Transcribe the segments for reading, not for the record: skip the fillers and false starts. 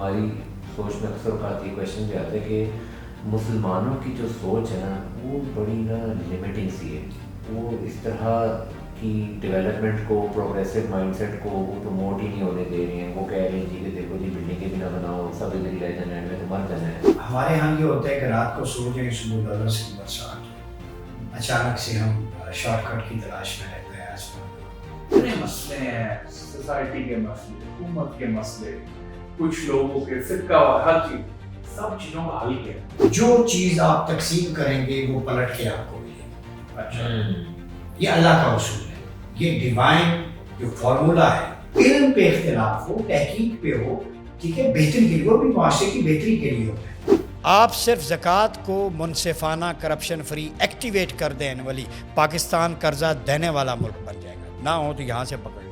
ہماری سوچ میں اکثر اوقات یہ کویشچن بھی آتا ہے کہ مسلمانوں کی جو سوچ ہے نا وہ بڑی لمیٹنگ سی ہے. وہ اس طرح کی ڈیولپمنٹ کو, پروگریسو مائنڈ سیٹ کو وہ پروموٹ ہی نہیں ہونے دے رہے ہیں. وہ کہہ رہے ہیں جی کہ دیکھو جی بلڈنگیں بھی نہ بناؤ, سب ادھر ہی رہ جانا ہے, میں تو مر جانا ہے. ہمارے یہاں یہ ہوتا ہے کہ رات کو سو جائیں, صبح ڈالر سے برسات, اچانک سے ہم شارٹ کٹ کی تلاش میں رہتے ہیں. آج کل اتنے مسئلے ہیں, سوسائٹی کے مسئلے, حکومت کے مسئلے, کچھ لوگوں کے فرقہ, ہر چیز, سب چیزوں کا حل کیا ہے. جو چیز آپ تقسیم کریں گے وہ پلٹ کے آپ کو ملے گی. اچھا, یہ اللہ کا اصول ہے. یہ ڈیوائن جو فارمولا ہے, علم پہ اختلاف ہو, تحقیق پہ ہو, ٹھیک ہے, بہتری کے لیے ہو, بھی معاشرے کی بہتری کے لیے ہوتا ہے. آپ صرف زکوٰۃ کو منصفانہ کرپشن فری ایکٹیویٹ کر دیں انولی, پاکستان قرضہ دینے والا ملک بن جائے گا. نہ ہو تو یہاں سے پکڑ لیں.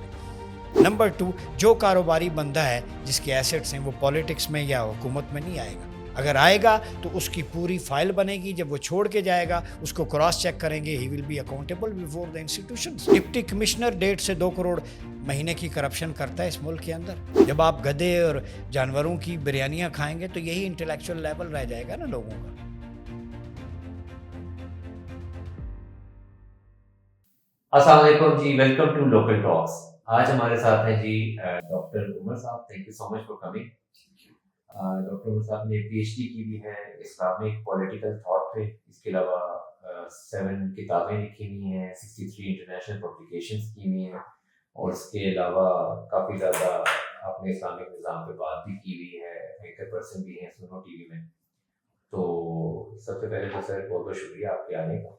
نمبر 2, جو کاروباری بندہ ہے جس کے ایسٹس ہیں وہ پالیٹکس میں یا حکومت میں نہیں آئے گا. اگر آئے گا تو اس کی پوری فائل بنے گی. جب وہ چھوڑ کے جائے گا اس کو کراس چیک کریں گے. He will be accountable before the institutions. Deputy commissioner 1.5 سے 2 کروڑ مہینے کی کرپشن کرتا ہے اس ملک کے اندر. جب آپ گدھے اور جانوروں کی بریانیاں کھائیں گے تو یہی انٹلیکچوئل لیول رہ جائے گا نا لوگوں کا. السلام علیکم جی, ویلکم ٹو لوکل ٹاکس. آج ہمارے ساتھ ہیں جی ڈاکٹر عمر صاحب. Thank you so much for coming. Doctor Umar صاحب نے پی ایچ ڈی کی بھی ہے اسلامک پولیٹیکل تھاٹ پہ. اس کے علاوہ 7 کتابیں لکھی ہوئی ہیں, 63 انٹرنیشنل پبلیکیشنز کی ہوئی ہیں, اور اس کے علاوہ کافی زیادہ آپ نے اسلامک نظام پہ بات بھی کی ہوئی ہے. اینکر پرسن بھی ہیں سنو ٹی وی میں. تو سب سے پہلے تو سر بہت بہت شکریہ آپ کے آنے کا,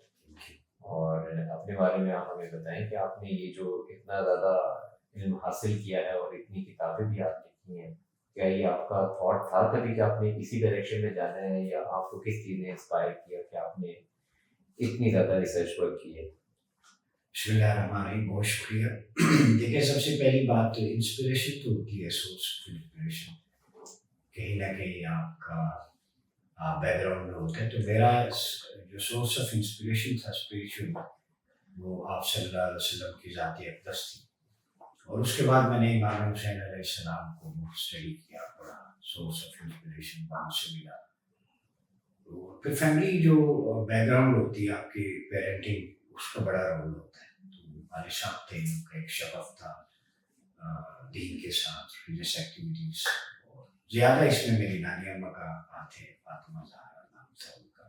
اور اپنے بارے میں آپ ہمیں بتائیں کہ آپ نے یہ جو اتنا زیادہ علم حاصل کیا ہے اور اتنی کتابیں بھی آپ لکھی ہیں, کیا یہ آپ کا تھاٹ تھا کبھی کہ آپ نے اسی ڈائریکشن میں جانا ہے, یا آپ کو کس چیز نے انسپائر کیا کہ آپ نے اتنی زیادہ ریسرچ ورک کی ہے؟ بسم اللہ الرحمن الرحیم. بہت شکریہ. دیکھیں, سب سے پہلی بات تو انسپریشن تو ہوتی ہے, سورس آف انسپریشن کہیں نہ کہیں آپ کا بیک گراؤنڈ میں ہوتا ہے. تو میرا جو سورس آف انسپریشن تھا اسپریچول, وہ آپ صلی اللہ علیہ وسلم کی ذات اقدس تھی. اور اس کے بعد میں نے امام حسین علیہ السلام کو اسٹڈی کیا, پڑھا, سورس آف انسپریشن وہاں سے ملا. پھر فیملی جو بیک گراؤنڈ ہوتی ہے آپ کی پیرنٹنگ, اس کا بڑا رول ہوتا ہے. تو والد صاحب تھے, ان کا ایک شغف تھا دین کے ساتھ, ریلیجس ایکٹیویٹیز, اور زیادہ اس میں میری نانی اماں کا ہاتھ ہے, فاطمہ زہرا نام تھا ان کا.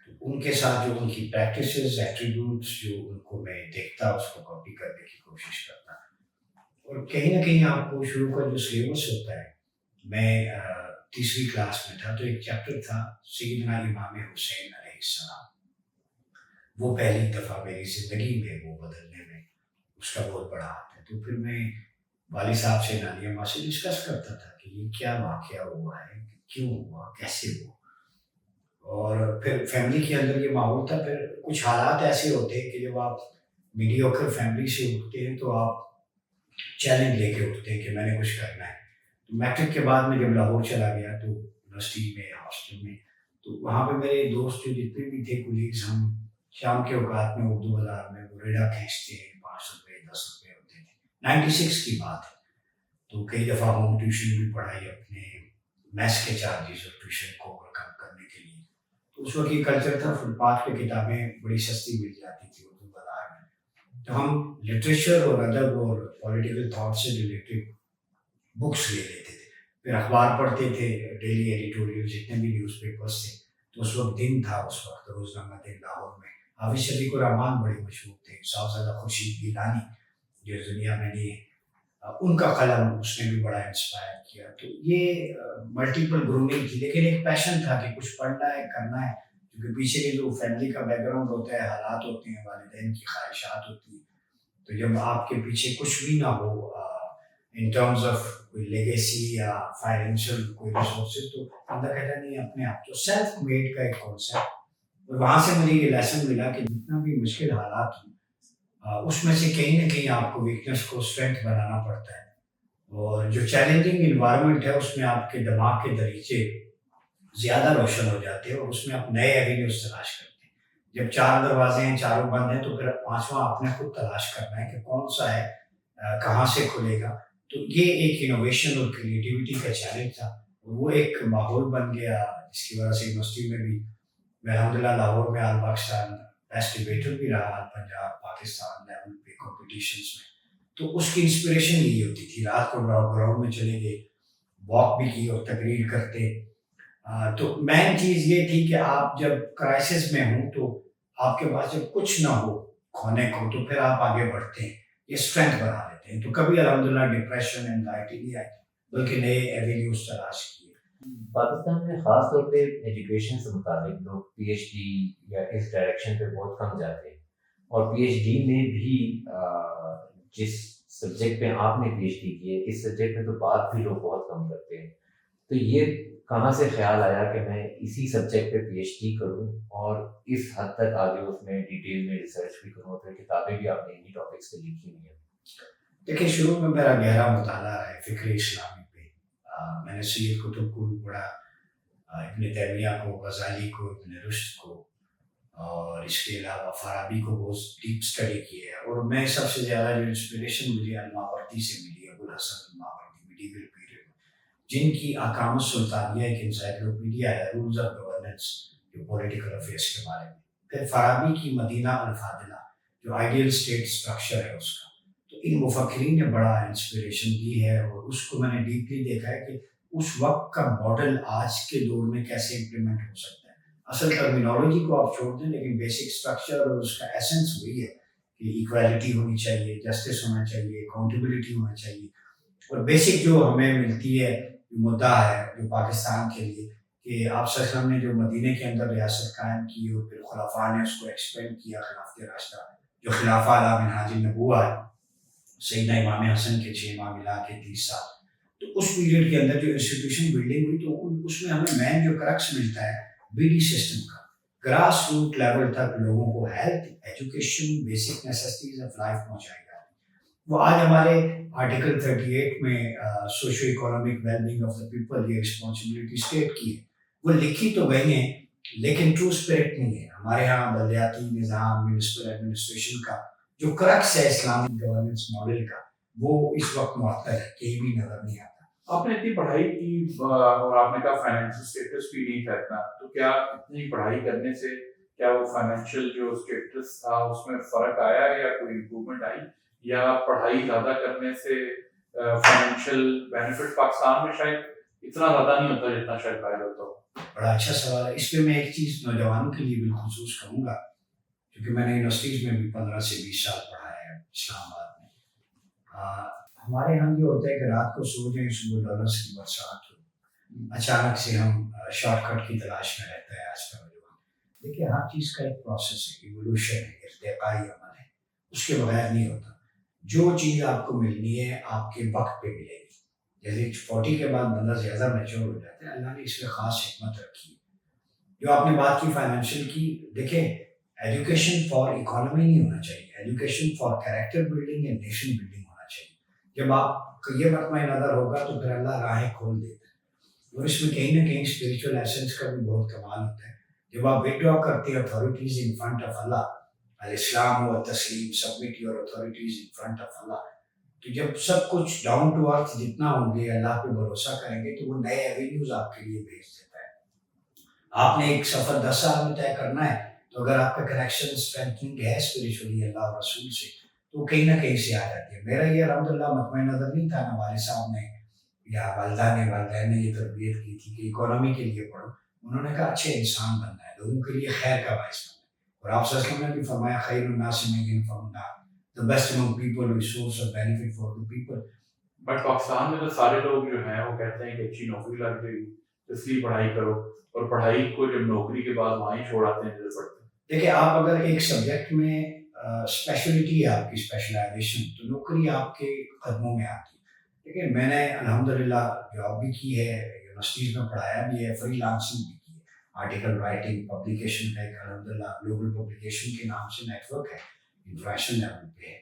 تو ان کے ساتھ جو ان کی پریکٹسز, ایٹریبیوٹس جو ان کو میں دیکھتا, اس کو کاپی کرنے کی کوشش کرتا. اور کہیں نہ کہیں آپ کو شروع کا جو سلیبس ہوتا ہے, میں 3ری کلاس میں تھا تو ایک چیپٹر تھا سیدنا امام حسین علیہ السلام. وہ پہلی دفعہ میری زندگی میں وہ بدلنے میں اس کا بہت بڑا ہاتھ ہے. تو پھر میں والد صاحب سے, نانی اماں سے ڈسکس کرتا تھا کہ یہ کیا واقعہ ہوا ہے, کیوں ہوا, کیسے ہوا. اور پھر فیملی کے اندر یہ ماحول تھا. پھر کچھ حالات ایسے ہوتے ہیں کہ جب آپ میڈیوکر فیملی سے اٹھتے ہیں تو آپ چیلنج لے کے اٹھتے ہیں کہ میں نے کچھ کرنا ہے. تو میٹرک کے بعد میں جب لاہور چلا گیا تو یونیورسٹی میں, ہاسٹل میں, تو وہاں پہ میرے دوست جو جتنے بھی تھے کولیگز, ہم شام کے اوقات میں اردو بازار میں وہ ریڑھا کھینچتے ہیں, 5 روپے 10 روپے ہوتے تھے. 96 کی بات ہے. تو کئی دفعہ ہوم ٹیوشن بھی پڑھائی, اپنے میس کے چارجز اور ٹیوشن کو کم کرنے کے لیے. تو اس وقت یہ کلچر تھا, فٹ پاتھ پہ کتابیں بڑی سستی مل جاتی تھی اردو بازار میں. تو ہم لٹریچر اور ادب اور پولیٹیکل تھاٹ سے ریلیٹڈ بکس لے لیتے تھے. پھر اخبار پڑھتے تھے, ڈیلی ایڈیٹوریل جتنے بھی نیوز پیپرس تھے. تو اس وقت دن تھا, اس وقت روزنامہ دن لاہور میں حافظ شفیق الرحمان بڑے مشہور تھے, صاحبزادہ خورشید گیلانی جو دنیا میں نہیں ہے, ان کا قلم اس نے بھی بڑا انسپائر کیا. تو یہ ملٹیپل گرومنگ تھی, لیکن ایک پیشن تھا کہ کچھ پڑھنا ہے, کرنا ہے. کیونکہ پیچھے کے جو فیملی کا بیک گراؤنڈ ہوتا ہے, حالات ہوتے ہیں, والدین کی خواہشات ہوتی ہیں. تو جب آپ کے پیچھے کچھ بھی نہ ہو ان ٹرمز آف کوئی لیگیسی یا فائنینشیل کوئی ریسورسز, تو بندہ کہتا نہیں اپنے آپ. تو سیلف میڈ کا ایک کانسیپٹ, اور وہاں سے مجھے یہ لیسن ملا کہ جتنا بھی مشکل حالات ہوں, اس میں سے کہیں نہ کہیں آپ کو ویکنیس کو اسٹرینتھ بنانا پڑتا ہے. اور جو چیلنجنگ انوائرمنٹ ہے اس میں آپ کے دماغ کے دریچے زیادہ روشن ہو جاتے ہیں, اور اس میں آپ نئے ایوینیوز تلاش کرتے ہیں. جب 4 دروازے ہیں, چاروں بند ہیں, تو پھر 5واں آپ نے خود تلاش کرنا ہے کہ کون سا ہے, کہاں سے کھلے گا. تو یہ ایک انوویشن اور کریٹیوٹی کا چیلنج تھا، اور وہ ایک ماحول بن گیا جس کی وجہ سے یونیورسٹی میں بھی میں الحمدللہ لاہور میں آل پاکستان بیسٹ ڈبیٹر بھی رہا، پنجاب پاکستان لیول پہ کمپٹیشنس میں. تو اس کی انسپریشن یہی ہوتی تھی، رات کو گراؤنڈ میں چلے گئے، واک بھی کی اور تقریر کرتے. تو مین چیز یہ تھی کہ آپ جب کرائسس میں ہوں تو آپ کے پاس جب کچھ نہ ہو کھونے کو تو پھر آپ آگے بڑھتے ہیں، یہ اسٹرینتھ بنا لیتے ہیں. تو کبھی الحمدللہ ڈپریشن اینزائٹی نہیں آئی، بلکہ نئے ایوینیوز تلاش کیے. پاکستان میں خاص طور پہ ایجوکیشن سے متعلق لوگ پی ایچ ڈی یا اس ڈائریکشن پہ بہت کم جاتے ہیں، اور پی ایچ ڈی میں بھی جس سبجیکٹ پہ آپ نے پی ایچ ڈی کی ہے اس سبجیکٹ میں تو بات بھی لوگ بہت کم کرتے ہیں. تو یہ کہاں سے خیال آیا کہ میں اسی سبجیکٹ پہ پی ایچ ڈی کروں اور اس حد تک آگے اس میں ڈیٹیل میں ریسرچ بھی کروں، پھر کتابیں بھی آپ نے انہی ٹاپکس پہ لکھی ہوئی ہیں؟ دیکھیں، شروع میں میرا گہرا مطالعہ رہا ہے فکر اسلامی پہ. میں نے سید قطب کو بھی پڑھا، ابن تیمیہ کو، غزالی کو، ابن رشد کو، اور اس کے علاوہ فارابی کو بہت ڈیپ اسٹڈی کی ہے. اور میں سب سے زیادہ جو انسپریشن مجھے الماوردی سے ملی، ابو الحسن الماوردی میڈیول پیریڈ میں، جن کی احکام السلطانیہ ایک انسائکلوپیڈیا ہے، رولز آف گورننس جو پولیٹیکل افیئرس کے بارے میں. پھر فارابی کی مدینہ الفاضلہ جو آئیڈیل اسٹیٹ اسٹرکچر ہے اس کا. تو ان مفکرین نے بڑا انسپریشن دی ہے، اور اس کو میں نے ڈیپلی دیکھا ہے کہ اس وقت کا ماڈل آج کے دور میں کیسے امپلیمنٹ ہو سکتا ہے. اصل ٹرمینالوجی کو آپ چھوڑ دیں، لیکن بیسک اسٹرکچر اور اس کا ایسنس وہی ہے کہ ایکویلٹی ہونی چاہیے، جسٹس ہونا چاہیے، اکاؤنٹیبلٹی ہونا چاہیے. اور بیسک جو ہمیں ملتی ہے مدعا ہے جو پاکستان کے لیے کہ آپ صلی اللہ علیہ وسلم نے جو مدینے کے اندر ریاست قائم کی اور پھر خلفاء نے اس کو ایکسپینڈ کیا، خلافت راشدہ جو خلافہ علی منہاج النبوہ ہے، سیدنا امام حسن کے 6 ماہ ملا کے 30 سال. تو اس پیریڈ کے اندر جو انسٹیٹیوشن بلڈنگ ہوئی تو اس میں ہمیں مین جو کرکس ملتا ہے بی ڈی سسٹم کا، گراس روٹ لیول تک لوگوں کو health, education, basic necessities of life پہنچائی جاتی. وہ آج ہمارے آرٹیکل 38 میں socio economic well being of the people, یہ رسپانسبلٹی اسٹیٹ کی ہے. وہ لکھی تو گئی ہیں لیکن ٹرو اسپرٹ نہیں ہے. ہمارے ہاں بلدیاتی نظام، میونسپل ایڈمنسٹریشن کا جو کرکس ہے اسلامک گورننس ماڈل کا، وہ اس وقت معطل ہے، کہیں بھی نظر نہیں آتا. آپ نے اتنی پڑھائی کی اور آپ نے کہا فائنینشیل اسٹیٹس بھی نہیں تھا اتنا، تو کیا اتنی پڑھائی کرنے سے کیا وہ فائنینشیل جو اسٹیٹس تھا اس میں فرق آیا یا کوئی امپروومنٹ آئی، یا پڑھائی زیادہ کرنے سے فائنینشیل بینیفٹ پاکستان میں شاید اتنا زیادہ نہیں ہوتا جتنا شاید باہر ہوتا ہو؟ بڑا اچھا سوال ہے. اس پہ میں ایک چیز نوجوانوں کے لیے بالخصوص کہوں گا، کیونکہ میں نے یونیورسٹیز میں بھی 15 سے 20 سال پڑھایا ہے اسلام آباد میں. ہمارے یہاں یہ ہوتا ہے کہ رات کو سو جائیں، صبح ڈالرس کی برسات ہو، اچانک سے ہم شارٹ کٹ کی تلاش میں رہتا ہے آج کا نوجوان. دیکھیے، ہر چیز کا ایک پروسیس ہے، ایوولوشن ہے، ارتقائی عمل ہے، اس کے بغیر نہیں ہوتا. جو چیز آپ کو ملنی ہے آپ کے وقت پہ ملے گی. جیسے 40 کے بعد بندہ زیادہ میچور ہو جاتا ہے، اللہ نے اس میں خاص حکمت رکھی ہے. جو آپ نے بات کی فائنینشیل کی، دیکھیں ایجوکیشن فار اکانومی نہیں ہونا چاہیے، education for character building and nation building ہونا چاہیے. جب آپ کو یہ مطمئن نظر ہوگا تو پھر اللہ راہیں کھول دیتا ہے. اور اس میں کہیں نہ کہیں اسپریچول ایسنس کا بھی بہت کمال ہوتا ہے. جب آپ وڈرا کرتے ہیں اتھارٹیز ان فرنٹ آف اللہ، الاسلام و تسلیم، submit your authorities in front of اللہ، تو جب سب کچھ ڈاؤن ٹو ارتھ جتنا ہوں گے، اللہ پہ بھروسہ کریں گے، تو وہ نئے ایوینیوز آپ کے لیے بھیج دیتا ہے. آپ نے ایک سفر 10 سال میں طے کرنا ہے، تو اگر آپ کا کنیکشن اسٹرینتھنگ ہے اسپریچولی اللہ اور رسول سے، تو کہیں نہ کہیں سے آ جاتی ہے. میرا یہ الحمدللہ مطمئن نظر نہیں تھا، نہ والد صاحب نے یا والدین نے یہ تربیت کی تھی کہ اکانومی کے لیے پڑھو. انہوں نے کہا اچھے انسان بننا ہے، لوگوں کے لیے خیر کا باعث بننا ہے. اور آپ صلی اللہ علیہ وسلم نے بھی فرمایا خیر الناس من ينفع الناس، the best among people is source of benefit for the people. But Pakistan میں تو سارے لوگ جو ہیں وہ کہتے ہیں کہ اچھی نوکری لگ جائے گی اس لیے پڑھائی کرو، اور پڑھائی کو جب نوکری کے بعد وہیں چھوڑ آتے ہیں جیسے پڑھتے ہیں. دیکھیں، آپ اگر ایک سبجیکٹ میں اسپیشلٹی ہے آپ کی اسپیشلائزیشن، تو نوکری آپ کے قدموں میں آتی ہے. لیکن میں نے الحمدللہ جاب بھی کی ہے، یونیورسٹیز میں پڑھایا بھی ہے، فری لانسنگ بھی کی ہے، آرٹیکل رائٹنگ، پبلیکیشن کا ایک الحمدللہ گلوبل پبلیکیشن کے نام سے نیٹ ورک ہے، انٹرنیشنل لیول پہ ہے.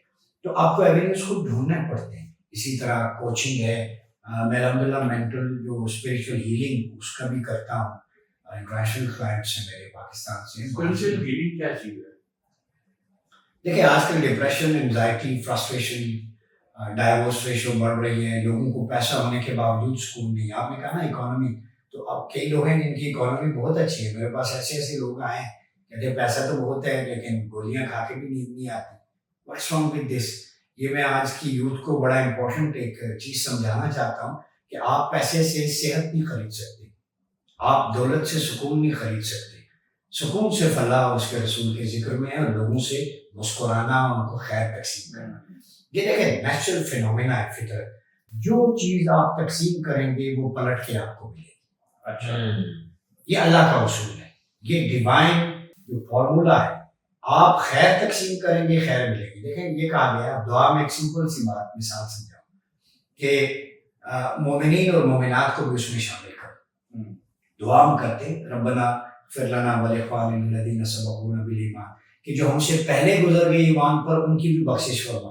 تو آپ کو ایوینیوز خود ڈھونڈنے پڑتے ہیں. اسی طرح کوچنگ ہے، میں الحمدللہ مینٹل جو اسپریچول ہیلنگ اس کا بھی کرتا ہوں. انٹرنیشنل کلائنٹس ہیں میرے پاکستان سے. اسپریچول ہیلنگ کیا چیز ہے؟ دیکھیں، آج کل depression, anxiety, frustration, divorce ratio بڑھ رہی ہے, لوگوں کو پیسہ ہونے کے باوجود سکون نہیں. آپ نے کہا نا اکانومی, تو اب کئی لوگ ہیں جن کی اکانومی بہت اچھی ہے. میرے پاس ایسے لوگ آئے ہیں کہتے ہیں پیسہ تو بہت ہے لیکن گولیاں کھا کے بھی نیند نہیں آتی. What's wrong with this? یہ میں آج کی یوتھ کو بڑا امپورٹنٹ ایک چیز سمجھانا چاہتا ہوں کہ آپ پیسے سے صحت نہیں خرید سکتے, آپ دولت سے سکون نہیں خرید سکتے. سکون صرف اللہ اور اس کے رسول کے ذکر میں ہے, اور لوگوں سے مسکرانا, ان کو خیر تقسیم کرنا. یہ دیکھیں نیچرل فینومینا ہے, فطرت. جو چیز آپ تقسیم کریں گے وہ پلٹ کے آپ کو ملے گی. اچھا, یہ اللہ کا اصول ہے, یہ ڈیوائن جو فارمولا ہے. آپ خیر تقسیم کریں گے خیر ملے گی. دیکھیں یہ کہا گیا, دعا میں ایک سمپل سی بات مثال سمجھاؤں کہ مومنین اور مومنات کو بھی اس میں شامل کرو. دعا ہم کرتے ربنا اغفر لنا ولاخواننا الذین سبقونا بالایمان, کہ جو ہم سے پہلے گزر گئے ایمان پر ان کی بھی بخشش فرما.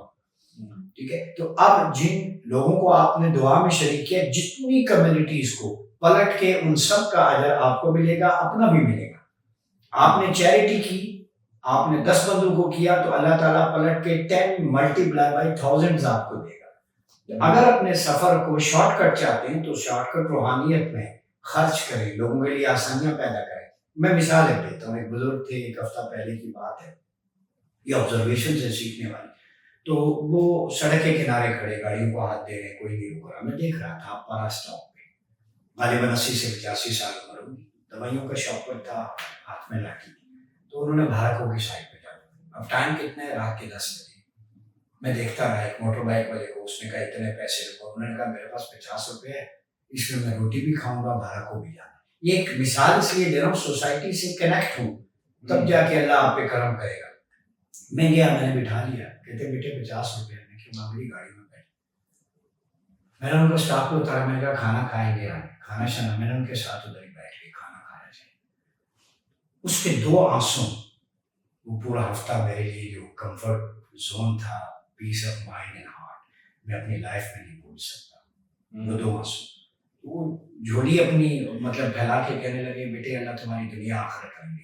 ٹھیک ہے, تو اب جن لوگوں کو آپ نے دعا میں شریک کیا, جتنی کمیونٹیز کو پلٹ کے ان سب کا اجر آپ کو ملے گا, اپنا بھی ملے گا. آپ نے چیریٹی کی, آپ نے 10 بندوں کو کیا, تو اللہ تعالیٰ پلٹ کے 10 ملٹیپلائی بائی تھاؤزنڈز آپ کو دے گا. اگر اپنے سفر کو شارٹ کٹ چاہتے ہیں تو شارٹ کٹ روحانیت میں خرچ کریں, لوگوں کے لیے آسانیاں پیدا کریں. میں مثال ایک دیتا ہوں. ایک بزرگ تھے, ایک ہفتہ پہلے کی بات ہے, یہ آبزرویشن سے سیکھنے والی. تو وہ سڑک کے کنارے کھڑے, گاڑیوں کو ہاتھ دے رہے, کوئی نہیں رک رہا. میں دیکھ رہا تھا پارا اسٹاپ پہ, غالباً 80 سے 85 سال عمر ہوگی, دوائیوں کا شاپ پر تھا, ہاتھ میں لاٹھی. تو انہوں نے بھارکوں کی سائڈ پہ جا. اب ٹائم کتنا ہے, رات کے 10 بجے. میں دیکھتا رہا ایک موٹر بائک والے کو, اس نے کہا اتنے پیسے رکھو. انہوں نے کہا میرے پاس 50 روپے ہے, اس میں میں روٹی بھی کھاؤں گا, بھارکوں بھی جانا. یہ ایک مثال اس لیے دے رہا ہوں, سوسائٹی سے کنیکٹ ہوں, تب جا کے اللہ آپ پہ کرم کرے گا. میں گیا, میں نے بٹھا لیا. کہتے بیٹے 50 روپے. میں کہ ماں میری گاڑی میں بیٹھ. میں نے ان کو اسٹاپ پہ اتارا, میں نے کہا کھانا کھائیں گے, کھانا شانا. میں نے ان کے ساتھ ادھر ہی بیٹھ کے کھانا کھایا جائے. اس کے 2 آنسوں, وہ پورا ہفتہ میرے لیے جو کمفرٹ زون تھا, پیس آف مائنڈ اینڈ ہارٹ, میں اپنی لائف میں نہیں بھول سکتا. وہ 2 آنسوں, وہ جھولی اپنی مطلب پھیلا کے کہنے لگے بیٹے اللہ تمہاری دنیا آخرت کریں گے.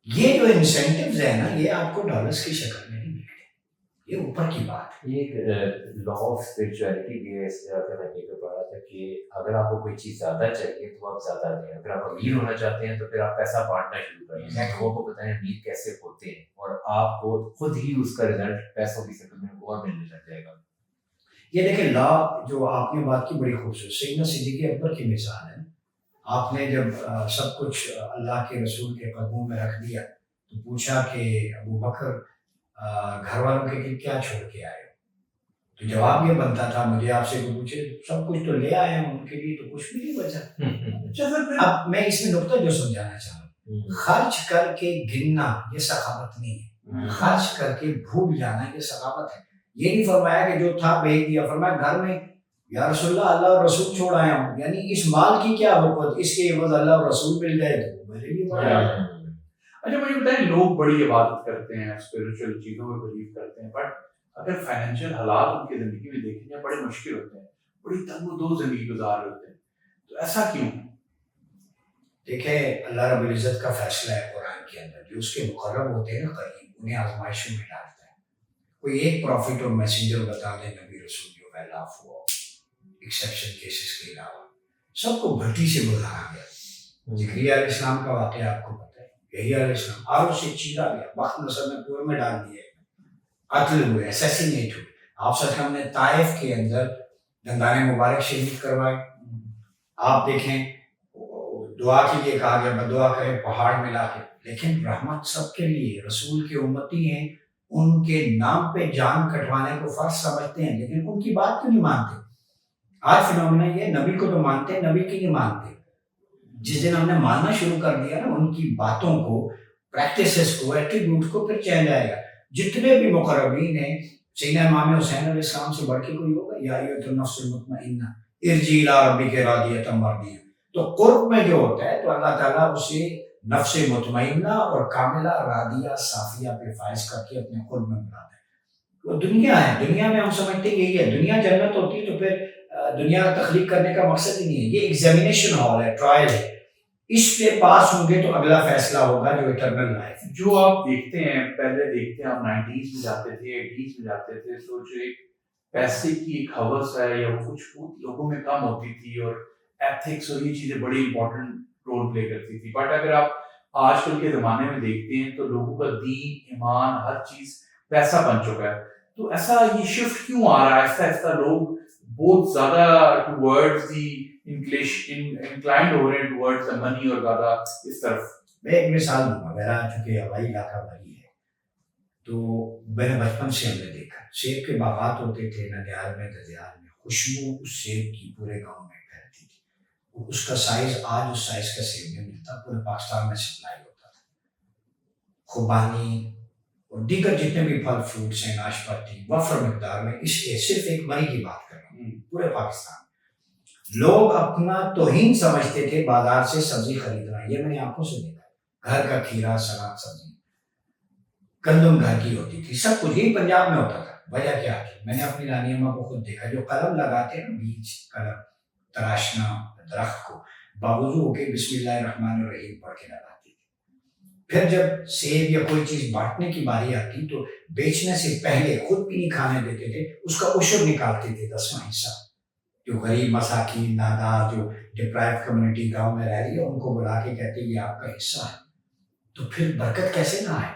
یہ جو انسینٹیوز ہیں نا, یہ آپ کو ڈالرز کی شکل میں نہیں ملتے, یہ اوپر کی بات ہے. یہ ایک لا آف اسپرچویلٹی بھی ہے. اس طرح کا میں کہیں پہ پڑھا تھا کہ اگر آپ کو کوئی چیز زیادہ چاہیے تو آپ زیادہ دیں, اگر آپ امیر ہونا چاہتے ہیں تو پھر آپ پیسہ بانٹنا شروع کریں. لوگوں کو بتائیں امیر کیسے ہوتے ہیں, اور آپ کو خود ہی اس کا رزلٹ پیسوں کی شکل میں اور ملنے لگ جائے گا. یہ دیکھیں لا جو آپ نے بات کی بڑی خوبصورت, سیدنا صدیق اکبر کی مثال ہے. آپ نے جب سب کچھ اللہ کے رسول کے قدموں میں رکھ دیا تو پوچھا کہ ابو بکر گھر والوں کے لیے کیا چھوڑ کے آئے ہو, تو جواب یہ بنتا تھا مجھے آپ سے پوچھے سب کچھ تو لے آئے ہیں, ان کے لیے تو کچھ بھی نہیں بچا. اب میں اس میں نقطہ جو سمجھانا چاہ رہا ہوں, خرچ کر کے گننا یہ سخاوت نہیں ہے, خرچ کر کے بھول جانا یہ سخاوت ہے. یہ نہیں فرمایا کہ جو تھا بھیج دیا, فرمایا گھر میں یا رسول اللہ اور رسول چھوڑ آیا ہوں, یعنی اس مال کی کیا حکمت, اس کے عوض اللہ اور رسول مل جائے تو میرے لیے بڑا ہے. اچھا مجھے بتائیں, لوگ بڑی عبادت کرتے ہیں, اسپرچل چیزوں میں بلیو کرتے ہیں, بٹ اگر فائنینشیل حالات ان کی زندگی میں دیکھیں جائیں بڑے مشکل ہوتے ہیں, بڑی تنگ و دو زندگی گزار رہے ہوتے ہیں, تو ایسا کیوں؟ دیکھیں اللہ رب العزت کا فیصلہ ہے قرآن کے اندر, جو اس کے مقرب ہوتے ہیں نا قریب, انہیں آزمائشوں میں ڈالتا ہے. کوئی ایک پروفٹ اور میسنجر بتا دیں نبی رسول جو خلاف ہوا, ایکسیپشن کیسز کے علاوہ سب کو بھٹی سے گزارا گیا. زکریا علیہ السلام کا واقعہ آپ کو پتہ ہے, یہی علیہ السلام آرو سے چیرا گیا, وقت نصر میں کنویں میں ڈال دیا, قتل ہوئے, ایسیسینیٹ ہوئے. آپ صلی اللہ علیہ وسلم نے طائف کے اندر دندان مبارک شہید کروائے. آپ دیکھیں دعا کے لیے کہا گیا بدعا کریں پہاڑ میں لا کے, لیکن رحمت سب کے لیے, رسول کے امتی ہیں, ان کے نام پہ جان کٹوانے کو فرض سمجھتے ہیں, لیکن ان کی بات کیوں نہیں مانتے. آج فنومینا یہ نبی کو تو مانتے ہیں, نبی کی نہیں مانتے. جس دن ہم نے ماننا شروع کر دیا نا ان کی باتوں کو, پریکٹسز کو, ایٹریبیوٹ کو, پھر چینج آئے گا. جتنے بھی مقربین ہیں, سیدنا امام حسین علیہ السلام سے بڑھ کے کوئی ہوگا, یا ایھا النفس المطمئنہ ارجعی الی ربک راضیۃ مرضیہ. تو قرب میں جو ہوتا ہے تو اللہ تعالیٰ اسے نفس مطمئنہ اور کاملہ راضیہ صافیہ پہ فائز کر کے اپنے قرب میں بلاتا ہے. وہ دنیا ہے, دنیا میں ہم سمجھتے ہیں یہی ہے, دنیا جنت ہوتی ہے تو پھر دنیا تخلیق کرنے کا مقصد ہی نہیں ہے. یہ ایگزامینیشن ہال ہے, ٹرائل ہے, اس پہ پاس ہوں گے تو اگلا فیصلہ ہوگا جو اٹرنل لائف. جو آپ دیکھتے ہیں, پہلے دیکھتے ہیں آپ 90s میں جاتے تھے, 80s میں جاتے تھے, سو جو ایک پیسے کی ایک ہوس ہے یا وہ کچھ لوگوں میں کم ہوتی تھی اور ایتھکس اور یہ چیزیں بڑی امپورٹنٹ رول پلے کرتی تھی. بٹ اگر آپ آج کل کے زمانے میں دیکھتے ہیں تو لوگوں کا دین ایمان ہر چیز پیسہ بن چکا ہے. تو ایسا یہ شفٹ کیوں آ رہا ہے آہستہ آہستہ؟ لوگ بہت زیادہ ٹورڈز دی انکلائنڈ ہو رہے ہیں ٹورڈز دا منی اور زیادہ اس طرف. میں ایک مثال دوں گا. میرا چونکہ ہوائی علاقہ بھری ہے تو میں نے بچپن سے ہم نے دیکھا سیب کے باغات ہوتے تھے ننیال میں ددیال میں. خوشبو اس سیب کی پورے گاؤں میں پھیلتی تھی. اس کا سائز آج اس سائز کا سیب نہیں ملتا. پورے پاکستان میں سپلائی ہوتا تھا. خوبانی اور دیگر جتنے بھی پھل فروٹس ہیں ناشپاتی وفر مقدار میں. اس صرف ایک مری کی بات کر رہا ہوں. پورے پاکستان لوگ اپنا توہین سمجھتے تھے بازار سے سبزی خریدنا. یہ میں نے آنکھوں سے دیکھا. گھر کا کھیرا سلاد سبزی گندم گھر کی ہوتی تھی. سب کچھ یہی پنجاب میں ہوتا تھا. وجہ کیا تھی؟ میں نے اپنی نانی اماں کو خود دیکھا جو قلم لگاتے ہیں بیج قلم تراشنا درخت کو باوضو ہو کے بسم اللہ الرحمن الرحیم پڑھ کے لگاتی تھی. پھر جب سیب یا کوئی چیز بانٹنے کی باری آتی تو بیچنے سے پہلے خود بھی نہیں کھانے دیتے تھے. اس کا عشر نکالتے تھے 10واں حصہ. جو غریب مساکین نادار جو ڈپرائیو کمیونٹی گاؤں میں رہ رہی ہے ان کو بلا کے کہتے یہ آپ کا حصہ ہے. تو پھر برکت کیسے نہ آئے؟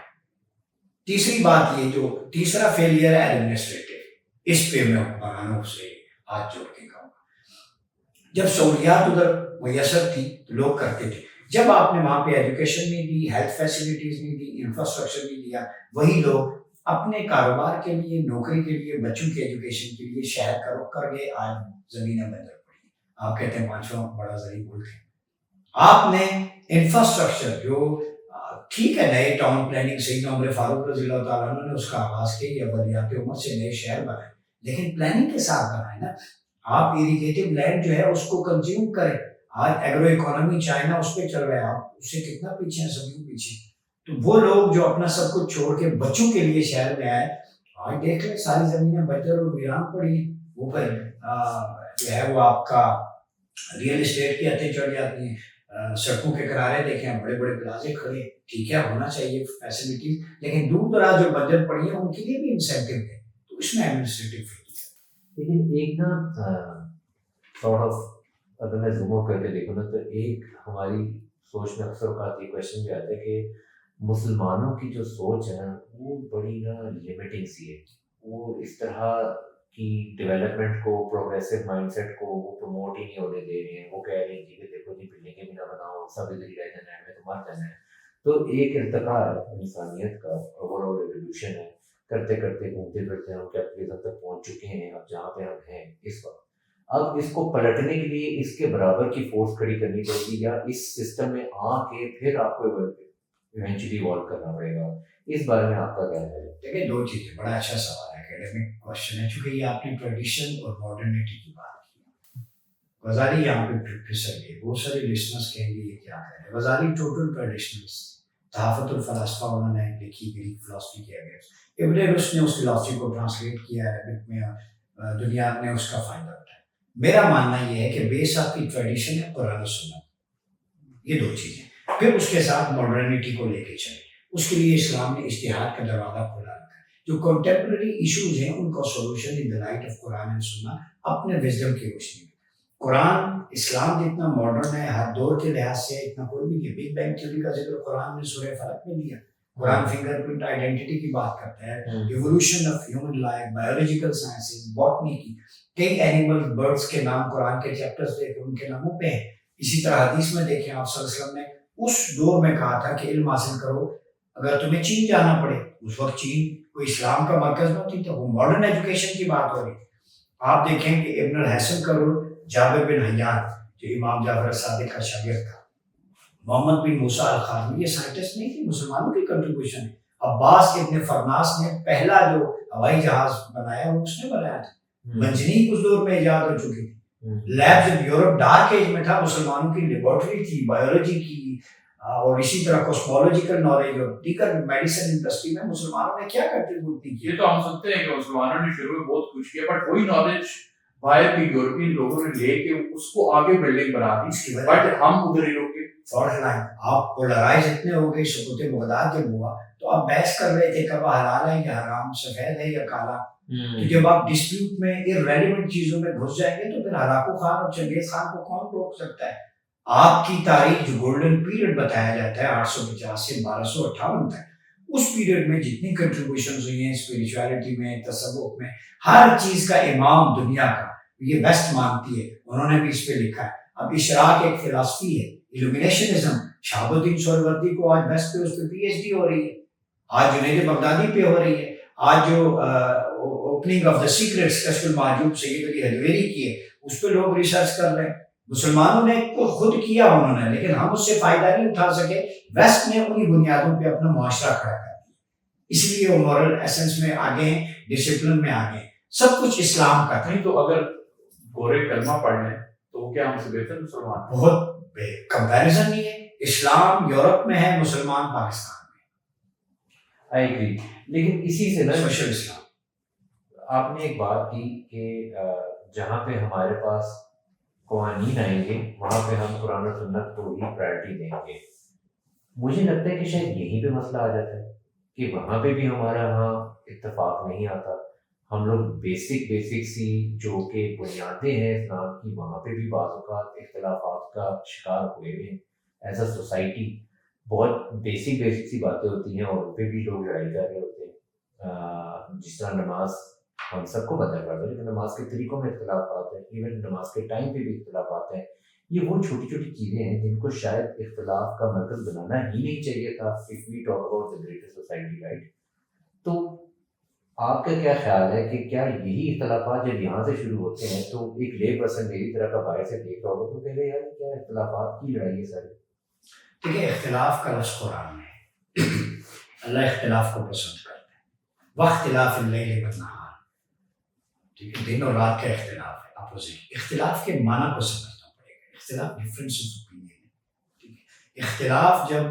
تیسری بات یہ جو تیسرا فیلئر ہے ایڈمنسٹریٹو. اس پہ میں حکمرانوں سے ہاتھ جوڑ کے کہوں گا. جب سہولیات ادھر میسر تھی تو لوگ کرتے تھے. جب آپ نے وہاں پہ ایجوکیشن نہیں دی ہیلتھ فیسلٹیز نہیں دی انفراسٹرکچر نہیں دیا وہی لوگ اپنے کاروبار کے لیے نوکری کے لیے بچوں کی ایجوکیشن کے لیے شہر کا رخ کر گئے. آج زمینیں بندر پڑی. آپ کہتے ہیں 5واں بڑا زرعی ملک ہے. آپ نے انفراسٹرکچر جو ٹھیک ہے نئے ٹاؤن پلاننگ سیدنا عمر فاروق رضی اللہ تعالیٰ عنہ نے اس کا آغاز کیا اولیات عمر سے نئے شہر بنائے لیکن پلاننگ کے ساتھ بنائے نا. آپ اریگیٹو لینڈ جو ہے اس کو کنزیوم کریں. آج ایگرو اکانومی چائنا اس پہ چل رہا ہے. آپ اس سے کتنا پیچھے ہیں سبھی پیچھے. تو وہ لوگ جو اپنا سب کچھ چھوڑ کے بچوں کے لیے شہر میں آئے آج دیکھ لیں ساری زمینیں بجر اور ویران پڑی ہیں. وہ پھر جو ہے وہ آپ کا ریئل اسٹیٹ کی ہتھیں چڑھ جاتی ہیں. سڑکوں کے کنارے دیکھیں بڑے بڑے پلازے کھڑے. ٹھیک ہے ہونا چاہیے فیسلٹیز لیکن دور دراز جو بجٹ پڑی ہیں ان کے لیے بھی انسینٹیو ہے. تو اس میں ایڈمنسٹریٹو فیلئر. لیکن ایک نا سارٹ آف اگر میں زوم آؤٹ کر کے دیکھوں نا تو ایک ہماری سوچ میں اکثر اوقات یہ کویشچن بھی آتا ہے کہ مسلمانوں کی جو سوچ ہے وہ بڑی نا لمیٹنگ سی ہے. وہ اس طرح کی ڈیولپمنٹ کو پروگریسو مائنڈ سیٹ کو وہ پروموٹ ہی نہیں ہونے دے رہے ہیں. وہ کہہ رہے ہیں کہ دیکھو جی بلڈنگیں بھی نہ بناؤ سب ادھر ہی رہ جانا ہے میں تو مر جانا ہے. تو ایک ارتقا ہے انسانیت کا اوور آل ریولیوشن ہے. کرتے کرتے گھومتے پھرتے ہم کیپٹلزم تک پہنچ چکے ہیں اب جہاں پہ ہم ہیں اس وقت. اب اس کو پلٹنے کے لیے اس کے برابر کی فورس کھڑی کرنی پڑے گی یا اس سسٹم میں آ کے پھر آپ کو ایونچولی ایوالو کرنا پڑے گا. اس بارے میں آپ کا کیا ہے؟ دیکھیں دو چیزیں. بڑا اچھا سوال ہے اکیڈمک کوشچن ہے چونکہ یہ آپ نے ٹریڈیشن اور ماڈرنٹی کی بات کی. غزالی یہاں پہ پھسل گئے. بہت سارے لسنرس کہیں گے یہ کیا کہہ رہے. غزالی ٹوٹل ٹریڈیشنلسٹ. تحافت الفلاسفہ انہوں نے لکھی گریک فلاسفی کیا گیا. ابن رشد نے اس فلاسفی کو ٹرانسلیٹ کیا عربک میں. دنیا نے اس کا فائدہ اٹھایا. میرا ماننا یہ ہے کہ بیس آپ کی ٹریڈیشن ہے قرآن و سنت. یہ دو چیزیں. پھر اس کے ساتھ ماڈرنٹی کو لے کے چلے. اس کے لیے اسلام نے اجتہاد کا دروازہ کھولا رکھا ہے. جو کنٹمپریری ایشوز ہیں ان کا solution in the light of قرآن اینڈ سنت اپنے وزڈم کی روشنی میں. قرآن اسلام جتنا ماڈرن ہے ہر دور کے لحاظ سے اتنا کوئی بھی نہیں. بگ بینگ تھیوری کا ذکر قرآن نے سورہ فلق میں دیا. قرآن فنگر پرنٹ آئیڈینٹی کی بات کرتا ہے. Evolution of human life biological sciences botany کی کئی اینیمل برڈس کے نام قرآن کے چیپٹرز دیکھیں ان کے ناموں پہ ہیں. اسی طرح حدیث میں دیکھیں آپ صلی اللہ علیہ وسلم نے اس دور میں کہا تھا کہ علم حاصل کرو اگر تمہیں چین جانا پڑے. اس وقت چین کوئی اسلام کا مرکز نہیں تھا. وہ ماڈرن ایجوکیشن کی بات ہو رہی. آپ دیکھیں کہ ابن الحسن کا رول جابر بن حیان جو امام جعفر صادق کا شاگرد تھا. محمد بن موسیٰ الخارمی یہ سائنٹسٹ نہیں تھے مسلمانوں کی کنٹریبیوشن ہے. عباس ابن فرناس نے پہلا جو ہوائی جہاز بنایا وہ اس نے بنایا تھا. منجنیق اس دور میں ایجاد ہو چکی تھی. لیب جب یورپ ڈارک ایج میں تھا مسلمانوں کی لیبارٹری تھی بایولوجی کی اور اسی طرح کوسمولوجیکل نالج اور دیگر میڈیسن انڈسٹری میں مسلمانوں نے کیا کنٹریبیوٹ کی. یہ تو ہم سنتے ہیں کہ مسلمانوں نے شروع میں بہت کچھ کیا بٹ وہی نالج باہر کے یورپین لوگوں نے لے کے اس کو آگے بلڈنگ بنا دی. اس کی وجہ بٹ ہم ادھر ہی روکے. فورن لائن آپ پولرائز اتنے ہو گئے. سقوط بغداد جب ہوا تو آپ بحث کر رہے تھے کب حلال ہے یا حرام سفید ہے یا کالا. تو جب آپ ڈسپیوٹ میں irrelevant چیزوں میں گھس جائیں گے تو پھر ہلاکو خان اور چنگیز خان کو کون روک سکتا ہے؟ آپ کی تاریخ جو گولڈن پیریڈ بتایا جاتا ہے 850 سے 1258 تک، اس پیریڈ میں جتنی کنٹریبیوشنز ہوئی ہیں اسپریچویلٹی میں، تصوف میں، ہر چیز کا امام دنیا کا یہ ویسٹ مانتی ہے، انہوں نے بھی اس پہ لکھا ہے۔ اب اشراق ایک فلسفی ہے، ایلومینیشنزم، شہاب الدین سہروردی کو آج ویسٹ پہ اس پہ پی ایچ ڈی ہو رہی ہے، آج جنید بغدادی پہ ہو رہی ہے، آج جو اوپننگ آف دا سیکرٹس کشف المحجوب سید علی حجویری کی ہے اس پہ لوگ ریسرچ کر رہے ہیں۔ مسلمانوں نے خود کیا انہوں نے، لیکن ہم اس سے فائدہ نہیں اٹھا سکے، ویسٹ نے انہی بنیادوں پہ اپنا معاشرہ کھڑا کر دیا، اس لیے وہ مورل ایسنس میں آگے ہیں، ڈسپلن میں آگے ہیں، سب کچھ اسلام کا تھا۔ نہیں تو اگر گورے کلمہ پڑھ لیں تو وہ کیا ہم سے بہتر مسلمان ہیں؟ بہت کمپیریزن نہیں ہے، اسلام یورپ میں ہے، مسلمان پاکستان میں۔ آئی ایگری، لیکن اسی سے نا سوشل اسلام آپ نے ایک بات کی کہ جہاں پہ ہمارے پاس قوانین آئیں گے وہاں پہ ہم قرآن و سنت کو ہی پرائرٹی دیں گے۔ مجھے لگتا ہے کہ شاید یہیں پہ مسئلہ آ جاتا ہے کہ وہاں پہ بھی ہمارا ہاں اتفاق نہیں آتا، ہم لوگ بیسک سی جو کہ بنیادیں ہیں اسلام کی وہاں پہ بھی بعض اوقات اختلافات کا شکار ہوئے ہیں ایز اے سوسائٹی۔ بہت بیسک سی باتیں ہوتی ہیں اور ان پہ بھی لوگ لڑائی کر رہے ہوتے ہیں، جس طرح نماز ہم سب کو پتہ کرتا ہے، لیکن نماز کے طریقوں میں اختلافات ہیں، ایون نماز کے ٹائم پہ بھی اختلافات ہیں۔ یہ وہ چھوٹی چھوٹی چیزیں ہیں جن کو شاید اختلاف کا مرکز بنانا ہی نہیں چاہیے تھا if we talk about the greater society, right؟ تو آپ کا کیا خیال ہے کہ کیا یہی اختلافات جب یہاں سے شروع ہوتے ہیں تو ایک لے پرسن میری طرح کا باہر سے دیکھ رہا ہوگا تو کہے گا یار کیا اختلافات کی لڑائی ہے ساری؟ دیکھیں اختلاف کا لفظ قرآن میں ہے، اللہ اختلاف کو پسند کرتا ہے، واختلاف اللیل والنہار، ٹھیک ہے، دن اور رات کا اختلاف ہے، اپوزٹ۔ اختلاف کے معنی کو سمجھنا پڑے گا، اختلاف ڈفرینس آف اوپینین ہے، ٹھیک ہے۔ اختلاف جب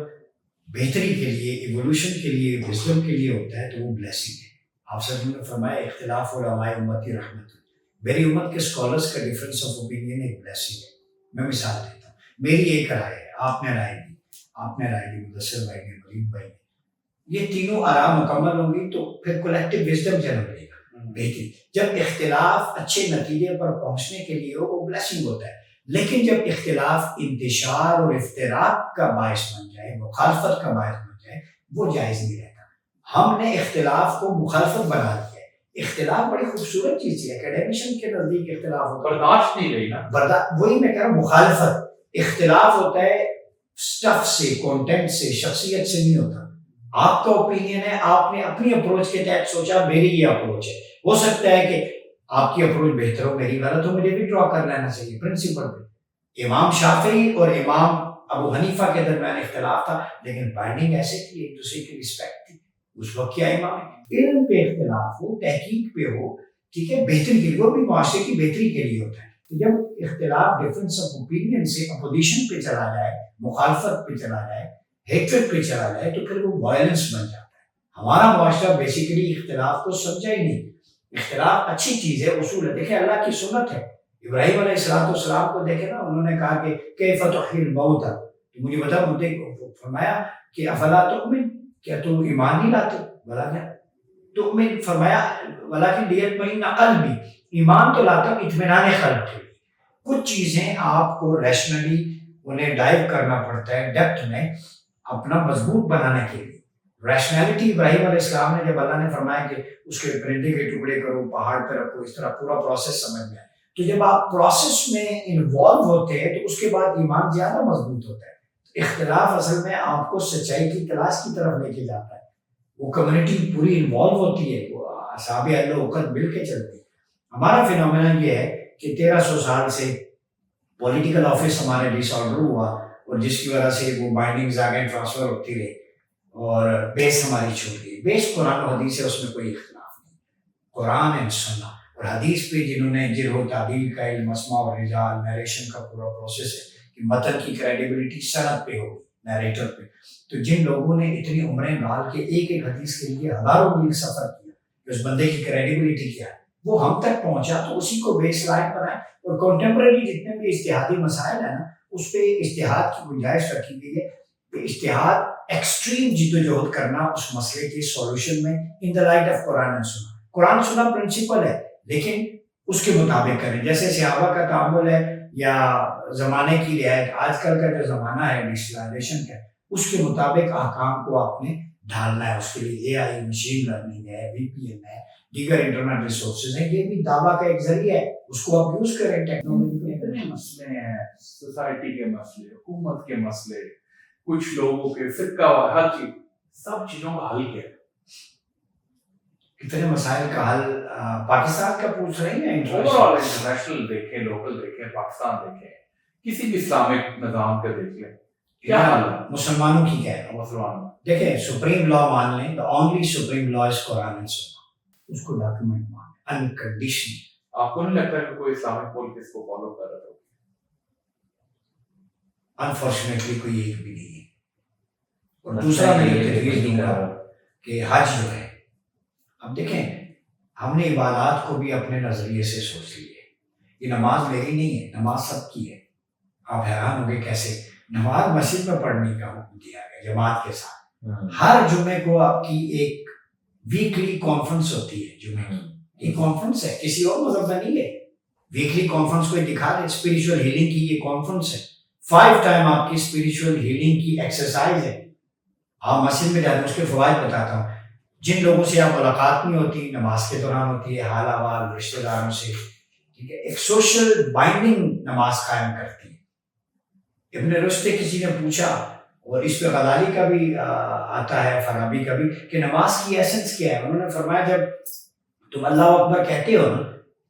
بہتری کے لیے، ایوولوشن کے لیے، وزڈم کے لیے ہوتا ہے تو وہ بلیسنگ ہے۔ آپ صلی اللہ علیہ وسلم نے فرمایا اختلاف علماء امتی رحمت، میری امت کے اسکالرس کا ڈفرینس آف اوپینین ایک بلیسنگ ہے۔ میں مثال دیتا ہوں، میری ایک رائے ہے، آپ نے رائے دی، آپ نے رائے دی، مدثر بھائی نے، غریب بھائی نے، یہ تینوں آرام مکمل ہوں گی تو پھر کولیکٹیو وزڈم جنم لے گا، بہتری۔ جب اختلاف اچھے نتیجے پر پہنچنے کے لیے ہو وہ بلیسنگ ہوتا ہے، لیکن جب اختلاف انتشار اور افتراق کا باعث بن جائے، مخالفت کا باعث بن جائے، وہ جائز نہیں رہتا۔ ہم نے اختلاف کو مخالفت بنا دیا ہے۔ اختلاف بڑی خوبصورت چیز ہے، اکیڈیمشن کے نزدیک اختلاف ہوتا ہے، برداشت نہیں رہی نا، وہی میں کہہ رہا ہوں، مخالفت۔ اختلاف ہوتا ہے سٹف سے، کانٹینٹ سے، شخصیت سے نہیں ہوتا۔ آپ کا اوپینین ہے، آپ نے اپنی اپروچ کے تحت سوچا میری یہ اپروچ ہے، ہو سکتا ہے کہ آپ کی اپروچ بہتر ہو، میری غلط ہو، مجھے بھی ڈرا کر لینا چاہیے پرنسپل پہ۔ امام شافعی اور امام ابو حنیفہ کے درمیان اختلاف تھا، لیکن بائنڈنگ ایسے تھی، ایک دوسرے کی رسپیکٹ تھی۔ اس وقت کیا امام ہے، علم پہ اختلاف ہو، تحقیق پہ ہو، ٹھیک ہے، بہتری کے لیے، وہ بھی معاشرے کی بہتری کے لیے ہوتا ہے۔ تو جب اختلاف ڈفرینس آف اوپینین سے اپوزیشن پہ چلا جائے، مخالفت پہ چلا جائے، ہیٹریڈ پہ چلا جائے تو پھر وہ وائلنس بن جاتا ہے۔ ہمارا معاشرہ بیسیکلی اختلاف کو سمجھا ہی نہیں۔ اختلاف اچھی چیز ہے، اصول ہے، دیکھیں اللہ کی سنت ہے۔ ابراہیم علیہ السلام کو دیکھیں نا، انہوں نے کہا کہ کیف تحیی الموتى، تو مجھے بتا، مجھے فرمایا کہ افلا تؤمن، کیا تم ایمان نہیں لاتے؟ بلا کیا تؤمن، فرمایا ولکن لیطمئن قلبی، ایمان تو لاتا ہوں اطمینان قلب کے لیے۔ کچھ چیزیں آپ کو ریشنلی انہیں ڈائیو کرنا پڑتا ہے ڈیپتھ میں اپنا مضبوط بنانے کے لیے۔ ریشنالٹی ابراہیم علیہ السلام نے جب اللہ نے فرمایا کہ اس کے پرندے کے ٹکڑے کرو، پہاڑ پہ رکھو، اس طرح پورا پروسیس سمجھ میں آئے، تو جب آپ پروسیس میں انوالو ہوتے ہیں تو اس کے بعد ایمان زیادہ مضبوط ہوتا ہے۔ اختلاف اصل میں آپ کو سچائی کی تلاش کی طرف لے کے جاتا ہے، وہ کمیونٹی پوری انوالو ہوتی ہے، وہ اصحاب اہل وقت مل کے چلتے ہیں۔ ہمارا فینومینا یہ ہے کہ 1300 سال سے پولیٹیکل آفس ہمارے ڈس آرڈر ہوا، اور جس کی وجہ سے وہ بائنڈنگز آگے ٹرانسفر ہوتی رہی اور بیس ہماری چھوٹ گئی۔ بیس قرآن و حدیث ہے، اس میں کوئی اختلاف نہیں، قرآن اینڈ سنہ۔ اور حدیث پہ جنہوں نے جرح و تعدیل کا علم، اسماء و رجال، نیریشن کا پورا پروسیس ہے کہ متن کی کریڈیبلٹی سند پہ ہوگی، نیریٹر پہ، تو جن لوگوں نے اتنی عمریں ڈال کے ایک ایک حدیث کے لیے ہزاروں میل سفر کیا کہ اس بندے کی کریڈیبلٹی کیا ہے، وہ ہم تک پہنچا، تو اسی کو بیس لائن بنائیں۔ اور کنٹمپریری جتنے بھی اجتہادی مسائل ہیں نا، اس پہ اجتہاد کی گنجائش رکھی گئی ہے کہ اجتہاد ایکسٹریم جد و جہد کرنا اس مسئلے کے سولوشن میں ان دا لائٹ آف قرآن اینڈ سنہ۔ قرآن سنا پرنسپل ہے لیکن اس کے مطابق کریں. جیسے صحابہ کا تعامل ہے یا زمانے کی رعایت، آج کل کا جو زمانہ ہے ڈیجیٹلائزیشن کا، اس کے مطابق احکام کو آپ نے ڈھالنا ہے. اس کے لیے AI، مشین لرننگ ہے، VPN ہے، دیگر انٹرنیٹ ریسورسز ہیں. یہ بھی دعویٰ کا ایک ذریعہ ہے، اس کو آپ یوز کریں. ٹیکنالوجی کو اتنے مسئلے ہیں، سوسائٹی کے مسئلے، حکومت کے مسئلے، کچھ لوگوں کے فرقہ، ہر چیز، سب چیزوں کا حل کیا ہے؟ کتنے مسائل کا حل پاکستان کا پوچھ رہے ہیں یا اوور آل انٹرنیشنل دیکھیں، لوکل دیکھیں، پاکستان دیکھیں، کسی بھی اسلامک نظام کا دیکھ لیں، کیا حل ہے مسلمانوں کی کیا ہے؟ مسلمانوں؟ دیکھیں سپریم لا مان لیں، the only supreme law is Quran and سنہ، اس کو ڈاکیومنٹ مان انکنڈیشنل. آپ کو نہیں لگتا کہ کوئی اسلامک ملک اس کو فالو کر رہا ہو؟ انفارچونیٹلی کوئی ایک بھی نہیں ہے. اور دوسرا میں یہ تجویز دوں گا کہ حج جو ہے، اب دیکھیں ہم نے عبادات کو بھی اپنے نظریے سے سوچ لی ہے. یہ نماز میری نہیں ہے، نماز سب کی ہے. آپ حیران ہو گئے کیسے؟ نماز مسجد میں پڑھنے کا حکم دیا گیا جماعت کے ساتھ. ہر جمعے کو آپ کی ایک ویکلی کانفرنس ہوتی ہے. جمعے کی یہ کانفرنس ہے، کسی اور مذہب میں نہیں ہے. ویکلی کانفرنس کو دکھا دیں، اسپریچول ہیلنگ کی یہ کانفرنس ہے. 5 ٹائم آپ کی اسپریچول ہیلنگ کی ایکسرسائز ہے. آپ مسجد میں جاتے ہیں، اس کے فوائد بتاتا ہوں. جن لوگوں سے آپ ملاقات نہیں ہوتی، نماز کے دوران ہوتی ہے، حال احوال رشتہ داروں سے، ٹھیک ہے، ایک سوشل بائنڈنگ نماز قائم کرتی ہے. ابن رشد کسی نے پوچھا، اور اس پہ غزالی کا بھی آتا ہے، فارابی کا بھی، کہ نماز کی ایسنس کیا ہے. انہوں نے فرمایا جب تم اللہ اکبر کہتے ہو نا،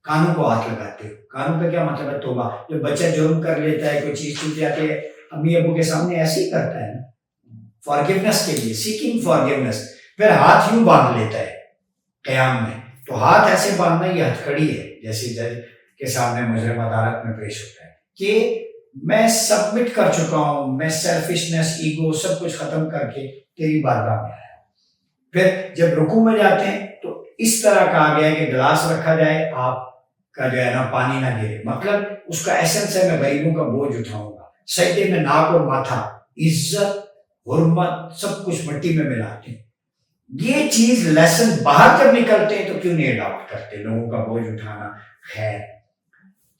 کانوں کو ہاتھ لگاتے ہو. کانوں کا کیا مطلب ہے؟ توبہ. جب بچہ جرم کر لیتا ہے، کوئی چیز ٹوٹ جاتی ہے، امی ابو کے سامنے ایسے ہی کرتا ہے نا، فارگیونیس کے لیے، سیکنگ فارگیونیس. پھر ہاتھ یوں باندھ لیتا ہے قیام میں. تو ہاتھ ایسے باندھنا یہ ہتھ کڑی ہے، جیسے جج کے سامنے مجرم عدالت میں پیش ہوتا ہے کہ میں سبمٹ کر چکا ہوں، میں سیلفشنس، ایگو سب کچھ ختم کر کے تیری بارگاہ میں آیا. پھر جب رکوع میں جاتے ہیں تو اس طرح کہا گیا ہے کہ گلاس رکھا جائے، آپ کا جو ہے نا پانی نہ گرے. مطلب اس کا ایسنس ہے میں غریبوں کا بوجھ اٹھاؤں گا. سجدے میں ناک اور ماتھا، عزت، حرمت سب کچھ مٹی میں ملاتے ہیں. یہ چیز لیسن باہر جب نکلتے ہیں تو کیوں نہیں اڈاپٹ کرتے؟ لوگوں کا بوجھ اٹھانا، خیر،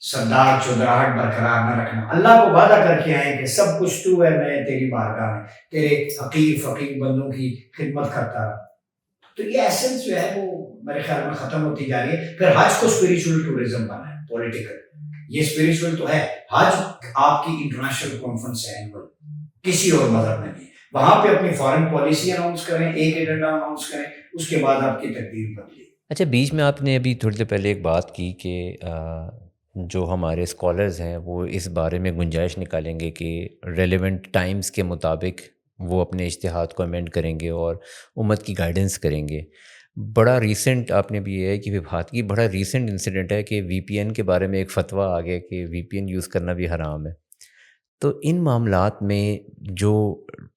سردار چودراہٹ برقرار نہ رکھنا. اللہ کو وعدہ کر کے آئے کہ سب کچھ تو ہے، میں تیری بارگاہ میں تیرے حقیر فقیر بندوں کی خدمت کرتا رہا. تو یہ ایسنس جو ہے وہ میرے خیال میں ختم ہوتی جا رہی ہے. پھر حج کو اسپریچول ٹورزم بنا ہے، پولیٹیکل. یہ اسپریچول تو ہے. حج آپ کی انٹرنیشنل کانفرنس ہے اینول، کسی اور مذہب میں نہیں. وہاں پہ اپنی فارن پالیسی اناؤنس کریں، ایک ایجنڈا اناؤنس کریں، اس کے بعد آپ کی تقدیر بدلے. اچھا، بیچ میں آپ نے ابھی تھوڑی دیر پہلے ایک بات کی کہ جو ہمارے اسکالرز ہیں وہ اس بارے میں گنجائش نکالیں گے کہ ریلیونٹ ٹائمز کے مطابق وہ اپنے اجتہاد کو امینڈ کریں گے اور امت کی گائیڈنس کریں گے. بڑا ریسنٹ آپ نے بھی یہ ہے کہ بات کی، بڑا ریسنٹ انسیڈنٹ ہے کہ VPN کے بارے میں ایک فتویٰ آ گیا کہ VPN یوز کرنا بھی حرام ہے. تو ان معاملات میں جو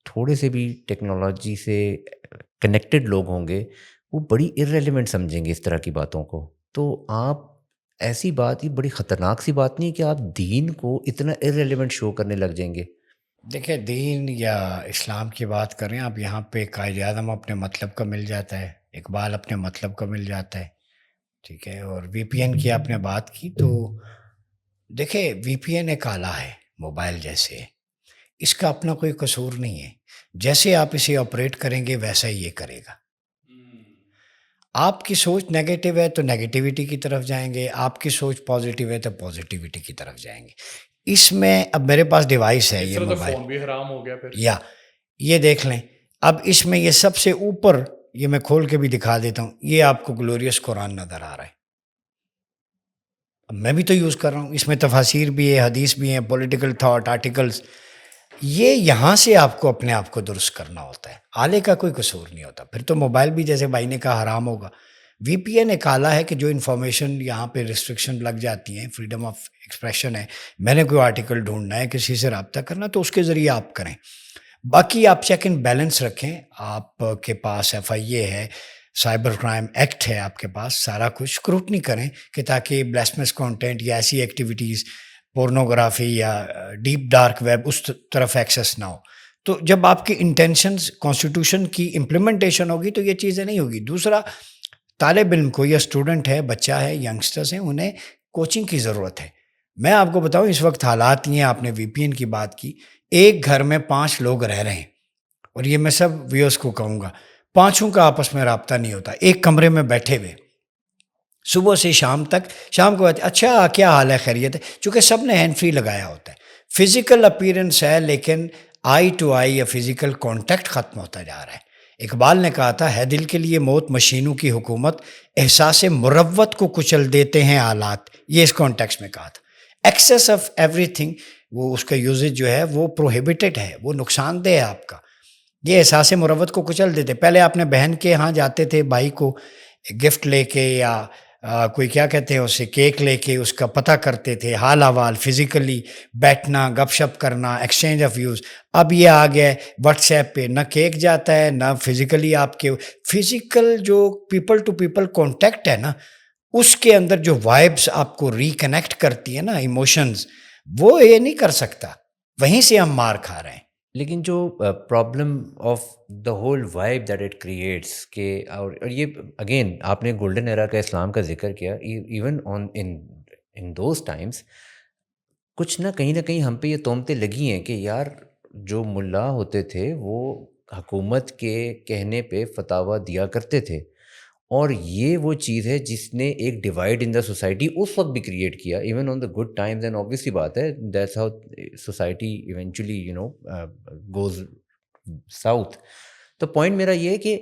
تھوڑے سے بھی ٹیکنالوجی سے کنیکٹڈ لوگ ہوں گے وہ بڑی ارریلیونٹ سمجھیں گے اس طرح کی باتوں کو. تو آپ ایسی بات، یہ بڑی خطرناک سی بات نہیں ہے کہ آپ دین کو اتنا ارریلیونٹ شو کرنے لگ جائیں گے؟ دیکھیں دین یا اسلام کی بات کریں آپ، یہاں پہ قائد اعظم اپنے مطلب کا مل جاتا ہے، اقبال اپنے مطلب کا مل جاتا ہے، ٹھیک ہے. اور VPN کی آپ نے بات کی تو دیکھیں VPN ایک آلہ ہے، موبائل جیسے، اس کا اپنا کوئی قصور نہیں ہے. جیسے آپ اسے آپریٹ کریں گے ویسا ہی یہ کرے گا. آپ کی سوچ نیگیٹو ہے تو نیگیٹیوٹی کی طرف جائیں گے، آپ کی سوچ پازیٹیو ہے تو پازیٹیوٹی کی طرف جائیں گے. اس میں اب میرے پاس ڈیوائس ہے، یہ موبائل فون بھی حرام ہو گیا پھر. یا یہ دیکھ لیں، اب اس میں یہ سب سے اوپر، یہ میں کھول کے بھی دکھا دیتا ہوں، یہ آپ کو گلوریس قرآن نظر آ رہا ہے. اب میں بھی تو یوز کر رہا ہوں، اس میں تفاسیر بھی ہے، حدیث بھی ہیں، پولیٹیکل تھاٹ، آرٹیکلز. یہ یہاں سے آپ کو اپنے آپ کو درست کرنا ہوتا ہے، آلے کا کوئی قصور نہیں ہوتا. پھر تو موبائل بھی جیسے بھائی نے کہا حرام ہوگا. VPN ایک آلہ ہے کہ جو انفارمیشن یہاں پہ ریسٹرکشن لگ جاتی ہیں، فریڈم آف ایکسپریشن ہے، میں نے کوئی آرٹیکل ڈھونڈنا ہے، کسی سے رابطہ کرنا، تو اس کے ذریعے آپ کریں. باقی آپ چیک اینڈ بیلنس رکھیں. آپ کے پاس FIA ہے، سائبر کرائم ایکٹ ہے آپ کے پاس، سارا کچھ اسکروٹنی کریں کہ تاکہ بلیسمس کانٹینٹ یا ایسی ایکٹیویٹیز، پورنوگرافی یا ڈیپ ڈارک ویب، اس طرف ایکسیس نہ ہو. تو جب آپ کی انٹینشنز کانسٹیٹیوشن کی امپلیمنٹیشن ہوگی تو یہ چیزیں نہیں ہوگی. دوسرا، طالب علم کو یا اسٹوڈنٹ ہے، بچہ ہے، ینگسٹرز ہیں، انہیں کوچنگ کی ضرورت ہے. میں آپ کو بتاؤں اس وقت حالات یہ ہیں، آپ نے وی پی این کی بات کی، ایک گھر میں 5 لوگ رہ رہے ہیں، اور یہ میں سب ویورز کو کہوں گا، پانچوں کا آپس میں رابطہ نہیں ہوتا، ایک کمرے میں بیٹھے ہوئے صبح سے شام تک، شام کو بات اچھا کیا حال ہے، خیریت ہے، چونکہ سب نے ہینڈ فری لگایا ہوتا ہے، فزیکل اپیرنس ہے لیکن آئی ٹو آئی یا فزیکل کانٹیکٹ ختم ہوتا جا رہا ہے. اقبال نے کہا تھا، ہے دل کے لیے موت مشینوں کی حکومت، احساس مروت کو کچل دیتے ہیں آلات. یہ اس کانٹیکس میں کہا تھا. ایکسیس آف ایوری تھنگ، وہ اس کا یوزج جو ہے وہ پروہیبٹڈ ہے، وہ نقصان دہ ہے آپ کا. یہ احساس مروت کو کچل دیتے. پہلے آپ نے بہن کے ہاں جاتے تھے، بھائی کو گفٹ لے کے یا کوئی کیا کہتے ہیں اسے کیک لے کے اس کا پتہ کرتے تھے، حال احوال، فزیکلی بیٹھنا، گپ شپ کرنا، ایکسچینج آف ویوز. اب یہ آ گیا ہے واٹس ایپ پہ، نہ کیک جاتا ہے نہ فزیکلی آپ کے فزیکل جو پیپل ٹو پیپل کانٹیکٹ ہے نا، اس کے اندر جو وائبس آپ کو ریکنیکٹ کرتی ہے نا، ایموشنز، وہ یہ نہیں کر سکتا. وہیں سے ہم مار کھا رہے ہیں. لیکن جو problem of the whole vibe that it creates کہ اور یہ اگین آپ نے گولڈن ایرا کا اسلام کا ذکر کیا، ایون ان دوز ٹائمس کچھ نہ کہیں ہم پہ یہ تہمتیں لگی ہیں کہ یار جو ملا ہوتے تھے وہ حکومت کے کہنے پہ فتاویٰ دیا کرتے تھے، اور یہ وہ چیز ہے جس نے ایک ڈیوائڈ ان دا سوسائٹی اس وقت بھی کریٹ کیا، even on the good Times. And obviously بات ہے that's how society eventually goes south. تو پوائنٹ میرا یہ ہے کہ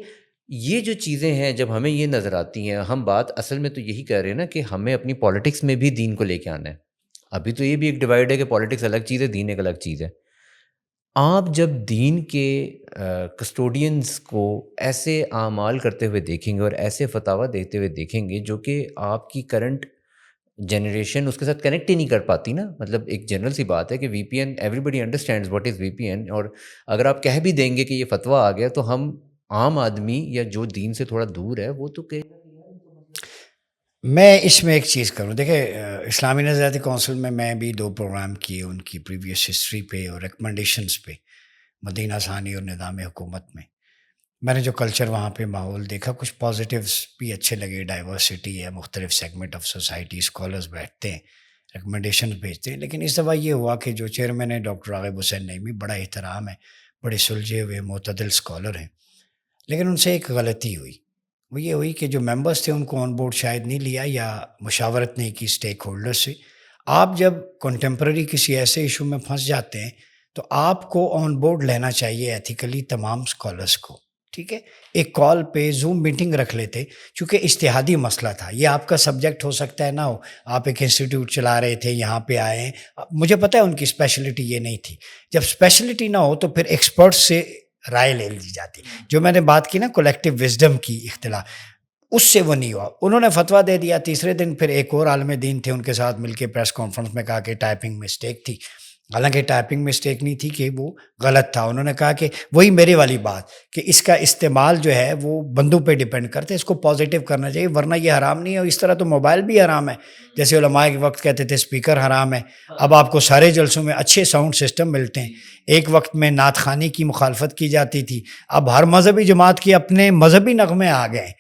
یہ جو چیزیں ہیں جب ہمیں یہ نظر آتی ہیں، ہم بات اصل میں تو یہی کہہ رہے ہیں نا کہ ہمیں اپنی پالیٹکس میں بھی دین کو لے کے آنا ہے. ابھی تو یہ بھی ایک ڈیوائڈ ہے کہ پالیٹکس الگ چیز ہے، دین ایک الگ چیز ہے. آپ جب دین کے کسٹوڈینز کو ایسے اعمال کرتے ہوئے دیکھیں گے اور ایسے فتاویٰ دیتے ہوئے دیکھیں گے جو کہ آپ کی کرنٹ جنریشن اس کے ساتھ کنیکٹ ہی نہیں کر پاتی نا. مطلب ایک جنرل سی بات ہے کہ V P N, everybody understands what is V P N, اور اگر آپ کہہ بھی دیں گے کہ یہ فتویٰ آ گیا تو ہم عام آدمی یا جو دین سے تھوڑا دور ہے وہ تو کہ میں اس میں ایک چیز کروں. دیکھیں اسلامی نظریاتی کونسل میں بھی 2 پروگرام کیے ان کی پریویس ہسٹری پہ اور ریکمنڈیشنز پہ، مدینہ ثانی اور نظام حکومت میں. میں نے جو کلچر وہاں پہ ماحول دیکھا، کچھ پازیٹیوز بھی اچھے لگے. ڈائیورسٹی ہے، مختلف سیگمنٹ آف سوسائٹی، اسکالرز بیٹھتے ہیں، ریکمنڈیشنز بھیجتے ہیں. لیکن اس دفعہ یہ ہوا کہ جو چیئرمین ہے ڈاکٹر راغب حسین نعیمی، بڑا احترام ہے، بڑے سلجھے ہوئے معتدل اسکالر ہیں، لیکن ان سے ایک غلطی ہوئی. وہ یہ ہوئی کہ جو ممبرس تھے ان کو آن بورڈ شاید نہیں لیا یا مشاورت نہیں کی اسٹیک ہولڈر سے. آپ جب کنٹمپرری کسی ایسے ایشو میں پھنس جاتے ہیں تو آپ کو آن بورڈ لینا چاہیے ایتھیکلی تمام اسکالرس کو. ٹھیک ہے، ایک کال پہ زوم میٹنگ رکھ لیتے، چونکہ اجتہادی مسئلہ تھا. یہ آپ کا سبجیکٹ ہو سکتا ہے نہ ہو، آپ ایک انسٹیٹیوٹ چلا رہے تھے، یہاں پہ آئے ہیں. مجھے پتہ ہے ان کی اسپیشلٹی یہ نہیں تھی. جب اسپیشلٹی نہ ہو تو پھر ایکسپرٹ سے رائے لے لی جاتی. جو میں نے بات کی نا کولیکٹیو وزڈم کی اختلاف، اس سے وہ نہیں ہوا. انہوں نے فتویٰ دے دیا. تیسرے دن پھر ایک اور عالم دین تھے، ان کے ساتھ مل کے پریس کانفرنس میں کہا کہ ٹائپنگ مسٹیک تھی. حالانکہ ٹائپنگ مسٹیک نہیں تھی کہ وہ غلط تھا. انہوں نے کہا کہ وہی میری والی بات کہ اس کا استعمال جو ہے وہ بندوں پہ ڈیپینڈ کرتے، اس کو پازیٹیو کرنا چاہیے، ورنہ یہ حرام نہیں ہے. اور اس طرح تو موبائل بھی حرام ہے، جیسے علماء کے وقت کہتے تھے اسپیکر حرام ہے. اب آپ کو سارے جلسوں میں اچھے ساؤنڈ سسٹم ملتے ہیں. ایک وقت میں نعت خوانی کی مخالفت کی جاتی تھی، اب ہر مذہبی جماعت کے اپنے مذہبی نغمے آ گئے.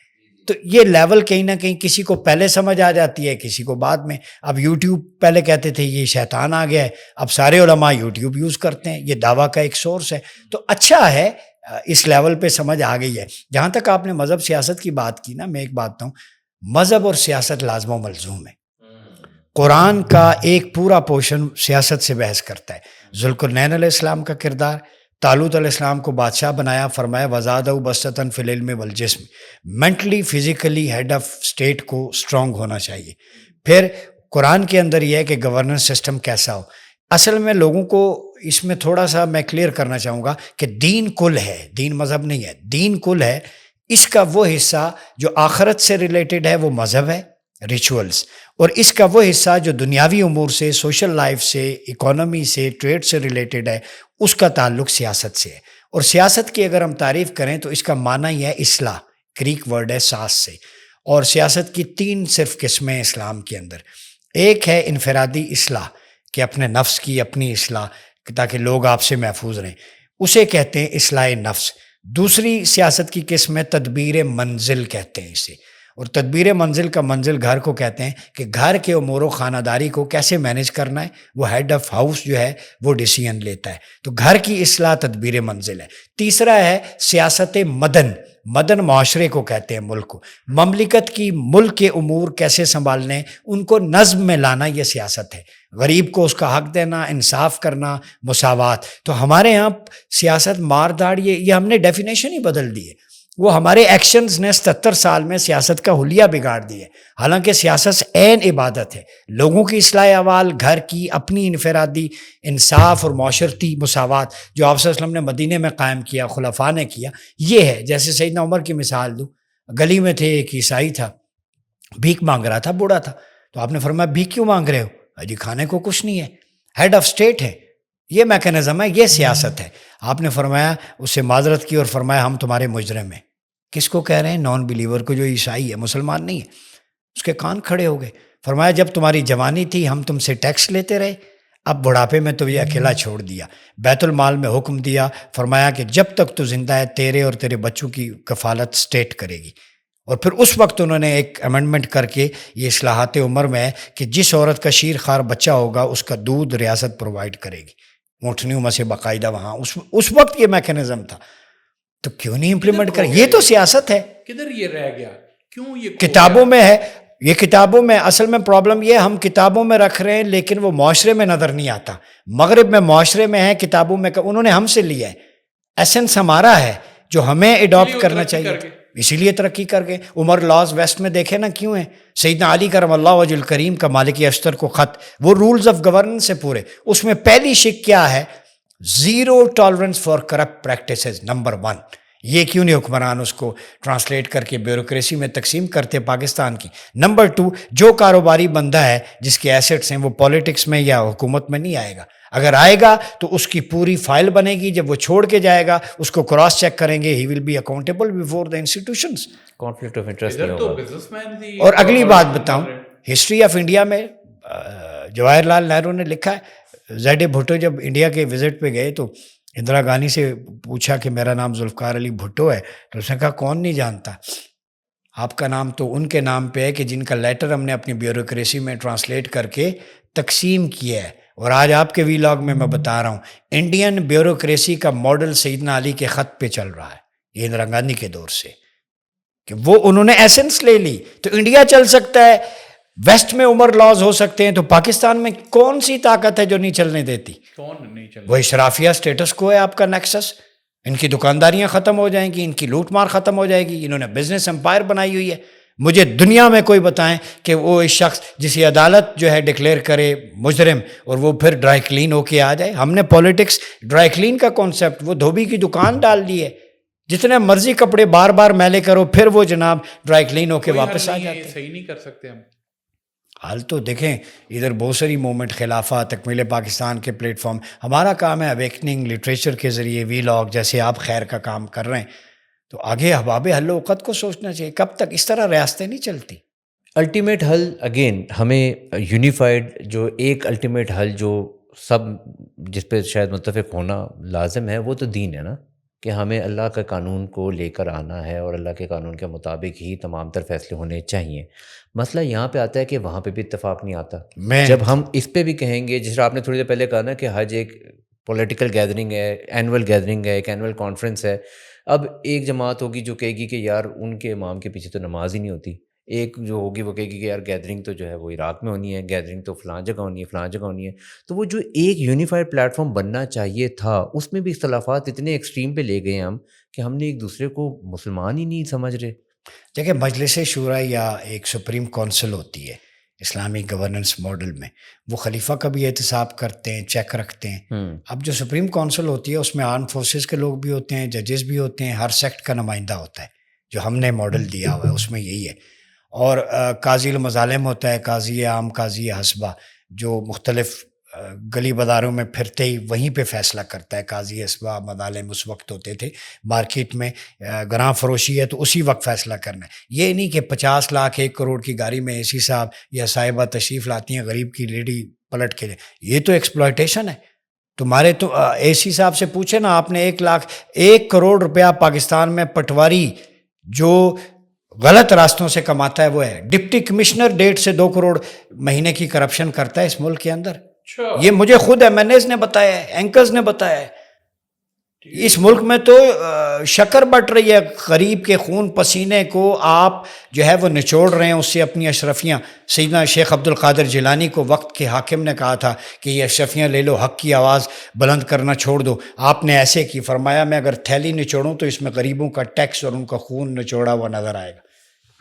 تو یہ لیول کہیں نہ کہیں کسی کو پہلے سمجھ آ جاتی ہے، کسی کو بعد میں. اب یوٹیوب پہلے کہتے تھے یہ شیطان آ گیا ہے، اب سارے علماء یوٹیوب یوز کرتے ہیں، یہ دعویٰ کا ایک سورس ہے. تو اچھا ہے، اس لیول پہ سمجھ آ گئی ہے. جہاں تک آپ نے مذہب سیاست کی بات کی نا، میں ایک بات بتاؤں، مذہب اور سیاست لازم و ملزوم ہے. قرآن کا ایک پورا پورشن سیاست سے بحث کرتا ہے. ذوالقرنین علیہ السلام کا کردار، طالوت علیہ السلام کو بادشاہ بنایا، فرمایا وزادہ بسطۃ فی العلم والجسم. Mentally physically head of state کو اسٹرانگ ہونا چاہیے. پھر قرآن کے اندر یہ ہے کہ گورننس سسٹم کیسا ہو. اصل میں لوگوں کو اس میں تھوڑا سا میں کلیئر کرنا چاہوں گا کہ دین کل ہے، دین مذہب نہیں ہے. دین کل ہے، اس کا وہ حصہ جو آخرت سے ریلیٹڈ ہے وہ مذہب ہے، ریچولز، اور اس کا وہ حصہ جو دنیاوی امور سے، سوشل لائف سے، اکانومی سے، ٹریڈ سے ریلیٹڈ ہے، اس کا تعلق سیاست سے ہے. اور سیاست کی اگر ہم تعریف کریں تو اس کا معنی ہی ہے اصلاح، گریک ورڈ ہے ساس سے. اور سیاست کی 3 صرف قسمیں اسلام کے اندر. ایک ہے انفرادی اصلاح، کہ اپنے نفس کی اپنی اصلاح تاکہ لوگ آپ سے محفوظ رہیں، اسے کہتے ہیں اصلاح نفس. دوسری سیاست کی قسم ہے تدبیر منزل کہتے ہیں اسے، اور تدبیر منزل کا منزل گھر کو کہتے ہیں کہ گھر کے امور و خانہ داری کو کیسے مینیج کرنا ہے، وہ ہیڈ آف ہاؤس جو ہے وہ ڈیسیژن لیتا ہے. تو گھر کی اصلاح تدبیر منزل ہے. تیسرا ہے سیاست مدن معاشرے کو کہتے ہیں ملک کو. مملکت کی ملک کے امور کیسے سنبھالنے، ان کو نظم میں لانا، یہ سیاست ہے. غریب کو اس کا حق دینا، انصاف کرنا، مساوات. تو ہمارے یہاں سیاست مار داڑ یہ ہم نے ڈیفینیشن ہی بدل دی ہے. وہ ہمارے ایکشنز نے 77 سال میں سیاست کا حلیہ بگاڑ دیا ہے. حالانکہ سیاست عین عبادت ہے. لوگوں کی اصلاح احوال، گھر کی اپنی انفرادی انصاف اور معاشرتی مساوات جو آپ صلی اللہ علیہ وسلم نے مدینے میں قائم کیا، خلفاء نے کیا، یہ ہے. جیسے سیدنا عمر کی مثال دوں، گلی میں تھے، ایک عیسائی تھا، بھیک مانگ رہا تھا، بوڑھا تھا. تو آپ نے فرمایا بھیک کیوں مانگ رہے ہو؟ جی کھانے کو کچھ نہیں ہے. ہیڈ آف اسٹیٹ ہے، یہ میکانزم ہے، یہ سیاست ہے. آپ نے فرمایا، اس سے معذرت کی اور فرمایا ہم تمہارے مجرم ہیں. کس کو کہہ رہے ہیں؟ نان بلیور کو، جو عیسائی ہے، مسلمان نہیں ہے. اس کے کان کھڑے ہو گئے. فرمایا جب تمہاری جوانی تھی ہم تم سے ٹیکس لیتے رہے، اب بڑھاپے میں تو یہ اکیلا چھوڑ دیا. بیت المال میں حکم دیا، فرمایا کہ جب تک تو زندہ ہے تیرے اور تیرے بچوں کی کفالت اسٹیٹ کرے گی. اور پھر اس وقت انہوں نے ایک امینڈمنٹ کر کے یہ اصلاحات عمر میں ہے کہ جس عورت کا شیر خوار بچہ ہوگا اس کا دودھ ریاست پرووائڈ کرے گی، اونٹنیوں میں سے باقاعدہ. وہاں اس وقت یہ میکانزم تھا. تو کیوں نہیں امپلیمنٹ کریں؟ یہ تو سیاست ہے. کدھر یہ رہ گیا؟ کیوں یہ کتابوں میں ہے، یہ کتابوں میں. اصل میں پرابلم یہ ہم کتابوں میں رکھ رہے ہیں لیکن وہ معاشرے میں نظر نہیں آتا. مغرب میں معاشرے میں ہے، کتابوں میں انہوں نے ہم سے لیا ہے. ایسنس ہمارا ہے جو ہمیں ایڈاپٹ کرنا چاہیے، اسی لیے ترقی کر گئے. عمر لاز ویسٹ میں دیکھے نا کیوں ہیں. سیدنا علی کرم اللہ وجہ الکریم کا مالک اشتر کو خط، وہ رولز آف گورننس سے پورے، اس میں پہلی شک کیا ہے؟ Zero tolerance for corrupt practices, number 1. یہ کیوں نہیں حکمران اس کو ٹرانسلیٹ کر کے بیوروکریسی میں تقسیم کرتے پاکستان کی؟ نمبر 2، جو کاروباری بندہ ہے جس کے ایسٹس ہیں وہ پولیٹکس میں یا حکومت میں نہیں آئے گا. اگر آئے گا تو اس کی پوری فائل بنے گی، جب وہ چھوڑ کے جائے گا اس کو کراس چیک کریں گے، he will be accountable before the institutions. Conflict of interest نہیں ہوگا. اور اگلی بات بتاؤں، ہسٹری آف انڈیا میں جواہر لال نہرو نے لکھا ہے، زیڈ اے بھٹو جب انڈیا کے وزٹ پہ گئے تو اندرا گاندھی سے پوچھا کہ میرا نام ذوالفقار علی بھٹو ہے، تو اس نے کہا کون نہیں جانتا، آپ کا نام تو ان کے نام پہ ہے کہ جن کا لیٹر ہم نے اپنی بیوروکریسی میں ٹرانسلیٹ کر کے تقسیم کیا ہے. اور آج آپ کے ویلاگ میں بتا رہا ہوں انڈین بیوروکریسی کا ماڈل سیدنا علی کے خط پہ چل رہا ہے، یہ اندرا گاندھی کے دور سے، کہ وہ انہوں نے ایسنس لے لی. تو انڈیا چل سکتا ہے، ویسٹ میں عمر لاز ہو سکتے ہیں، تو پاکستان میں کون سی طاقت ہے جو نہیں چلنے دیتی؟ کون نہیں چل؟ وہ اشرافیہ سٹیٹس کو ہے آپ کا نیکسس. ان کی دکانداریاں ختم ہو جائیں گی، ان کی لوٹ مار ختم ہو جائے گی. انہوں نے بزنس امپائر بنائی ہوئی ہے. مجھے دنیا میں کوئی بتائیں کہ وہ اس شخص جسے عدالت جو ہے ڈکلیئر کرے مجرم اور وہ پھر ڈرائی کلین ہو کے آ جائے. ہم نے پولیٹکس ڈرائی کلین کا کانسیپٹ، وہ دھوبی کی دکان ڈال دی ہے، جتنے مرضی کپڑے بار بار میلے کرو پھر وہ جناب ڈرائی کلین ہو کے واپس آ جاتے ہیں. صحیح نہیں کر سکتے ہم. حال تو دیکھیں ادھر بہت ساری موومنٹ، خلافہ، تکمیل پاکستان کے پلیٹ فارم. ہمارا کام ہے اویکننگ لٹریچر کے ذریعے، ویلاگ جیسے آپ خیر کا کام کر رہے ہیں. تو آگے احباب حل و عقد کو سوچنا چاہیے. کب تک اس طرح ریاستیں نہیں چلتی. الٹیمیٹ حل اگین ہمیں یونیفائڈ، جو ایک الٹیمیٹ حل جو سب جس پہ شاید متفق ہونا لازم ہے، وہ تو دین ہے نا، کہ ہمیں اللہ کے قانون کو لے کر آنا ہے اور اللہ کے قانون کے مطابق ہی تمام تر فیصلے ہونے چاہیے. مسئلہ یہاں پہ آتا ہے کہ وہاں پہ بھی اتفاق نہیں آتا. جب ہم اس پہ بھی کہیں گے، جس طرح آپ نے تھوڑی دیر پہلے کہا نا کہ حج ایک پولیٹیکل گیدرنگ ہے، اینول گیدرنگ ہے، ایک اینول کانفرنس ہے. اب ایک جماعت ہوگی جو کہے گی کہ یار ان کے امام کے پیچھے تو نماز ہی نہیں ہوتی. ایک جو ہوگی وہ کہے گی کہ یار گیدرنگ تو جو ہے وہ عراق میں ہونی ہے، گیدرنگ تو فلاں جگہ ہونی ہے، فلاں جگہ ہونی ہے. تو وہ جو ایک یونیفائڈ پلیٹ فارم بننا چاہیے تھا، اس میں بھی اختلافات اتنے ایکسٹریم پہ لے گئے ہم کہ ہم نے ایک دوسرے کو مسلمان ہی نہیں سمجھ رہے. دیکھیں مجلس شورا یا ایک سپریم کونسل ہوتی ہے اسلامی گورننس ماڈل میں، وہ خلیفہ کا بھی احتساب کرتے ہیں، چیک رکھتے ہیں. اب جو سپریم کونسل ہوتی ہے اس میں آرم فورسز کے لوگ بھی ہوتے ہیں، ججز بھی ہوتے ہیں، ہر سیکٹ کا نمائندہ ہوتا ہے. جو ہم نے ماڈل دیا ہوا ہے اس میں یہی ہے. اور قاضی المظالم ہوتا ہے، قاضی عام، قاضی حسبہ، جو مختلف گلی بازاروں میں پھرتے ہی وہیں پہ فیصلہ کرتا ہے. قاضی حسبہ مظالم اس وقت ہوتے تھے مارکیٹ میں گراں فروشی ہے تو اسی وقت فیصلہ کرنا ہے. یہ نہیں کہ 50 لاکھ 1 کروڑ کی گاڑی میں اے سی صاحب یا صاحبہ تشریف لاتی ہیں، غریب کی لیڈی پلٹ کے، یہ تو ایکسپلائٹیشن ہے. تمہارے تو اے سی صاحب سے پوچھے نا، آپ نے 1 کروڑ روپیہ پاکستان میں پٹواری جو غلط راستوں سے کماتا ہے وہ ہے ڈپٹی کمشنر 1.5 سے 2 کروڑ مہینے کی کرپشن کرتا ہے اس ملک کے اندر. اچھا یہ مجھے خود MNAs نے بتایا ہے, اینکرز نے بتایا ہے. اس ملک میں تو شکر بٹ رہی ہے, غریب کے خون پسینے کو آپ جو ہے وہ نچوڑ رہے ہیں اس سے اپنی اشرفیاں. سیدنا شیخ عبد القادر جیلانی کو وقت کے حاکم نے کہا تھا کہ یہ اشرفیاں لے لو, حق کی آواز بلند کرنا چھوڑ دو. آپ نے ایسے کی, فرمایا میں اگر تھیلی نچوڑوں تو اس میں غریبوں کا ٹیکس اور ان کا خون نچوڑا ہوا نظر آئے گا.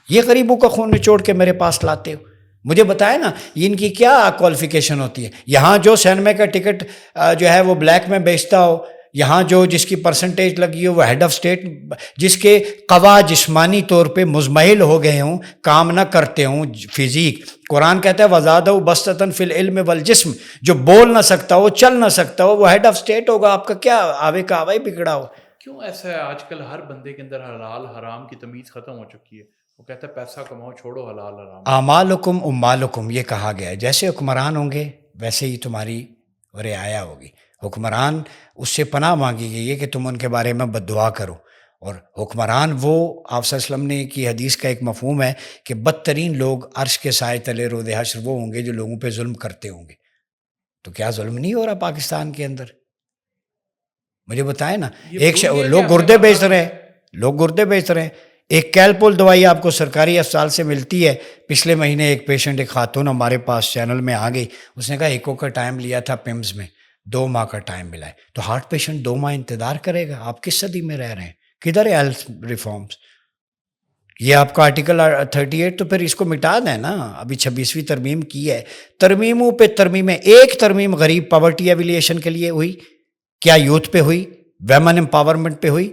یہ غریبوں کا خون نچوڑ کے میرے پاس لاتے ہو. مجھے بتائے نا ان کی کیا کوالیفیکیشن ہوتی ہے. یہاں جو سینما کا ٹکٹ جو ہے وہ بلیک میں بیچتا ہو, یہاں جو جس کی پرسنٹیج لگی ہو وہ ہیڈ آف اسٹیٹ, جس کے قوا جسمانی طور پہ مزمحل ہو گئے ہوں, کام نہ کرتے ہوں, فزیک. قرآن کہتا ہے وزادہ بسطۃ فی العلم والجسم, جو بول نہ سکتا ہو, چل نہ سکتا ہو, وہ ہیڈ آف اسٹیٹ ہوگا. آپ کا کیا آوے کا آوا ہی بگڑا ہو. کیوں ایسا ہے؟ آج کل ہر بندے کے اندر حلال حرام کی تمیز ختم ہو چکی ہے. وہ کہتا ہے پیسہ کماؤ, چھوڑو حلال حرام. اعمالکم اموالکم, یہ کہا گیا ہے. جیسے حکمران ہوں گے ویسے ہی تمہاری رعایا ہوگی. حکمران اس سے پناہ مانگی گئی ہے کہ تم ان کے بارے میں بد دعا کرو. اور حکمران وہ, آپ صلی اللہ علیہ وسلم نے کی حدیث کا ایک مفہوم ہے کہ بدترین لوگ عرش کے سائے تلے روز حشر وہ ہوں گے جو لوگوں پہ ظلم کرتے ہوں گے. تو کیا ظلم نہیں ہو رہا پاکستان کے اندر؟ مجھے بتائیں نا. لوگ گردے بیچ رہے ہیں, لوگ گردے بیچ رہے ہیں. ایک کیلپول دوائی آپ کو سرکاری اسپتال سے ملتی ہے. پچھلے مہینے ایک پیشنٹ, ایک خاتون ہمارے پاس چینل میں آ گئی, اس نے کہا ایکو کا ٹائم لیا تھا پمز میں, 2 ماہ کا ٹائم ملا ہے. تو ہارٹ پیشنٹ 2 ماہ انتظار کرے گا؟ آپ کس صدی میں رہ رہے ہیں؟ کدھر ہے ہیلتھ ریفارمز؟ یہ آپ کا آرٹیکل 38 تو پھر اس کو مٹا دیں نا. ابھی 26ویں ترمیم کی ہے, ترمیموں پہ ترمیمیں. ایک ترمیم غریب پاورٹی ایویلیشن کے لیے ہوئی کیا؟ یوتھ پہ ہوئی, ویمن امپاورمنٹ پہ ہوئی,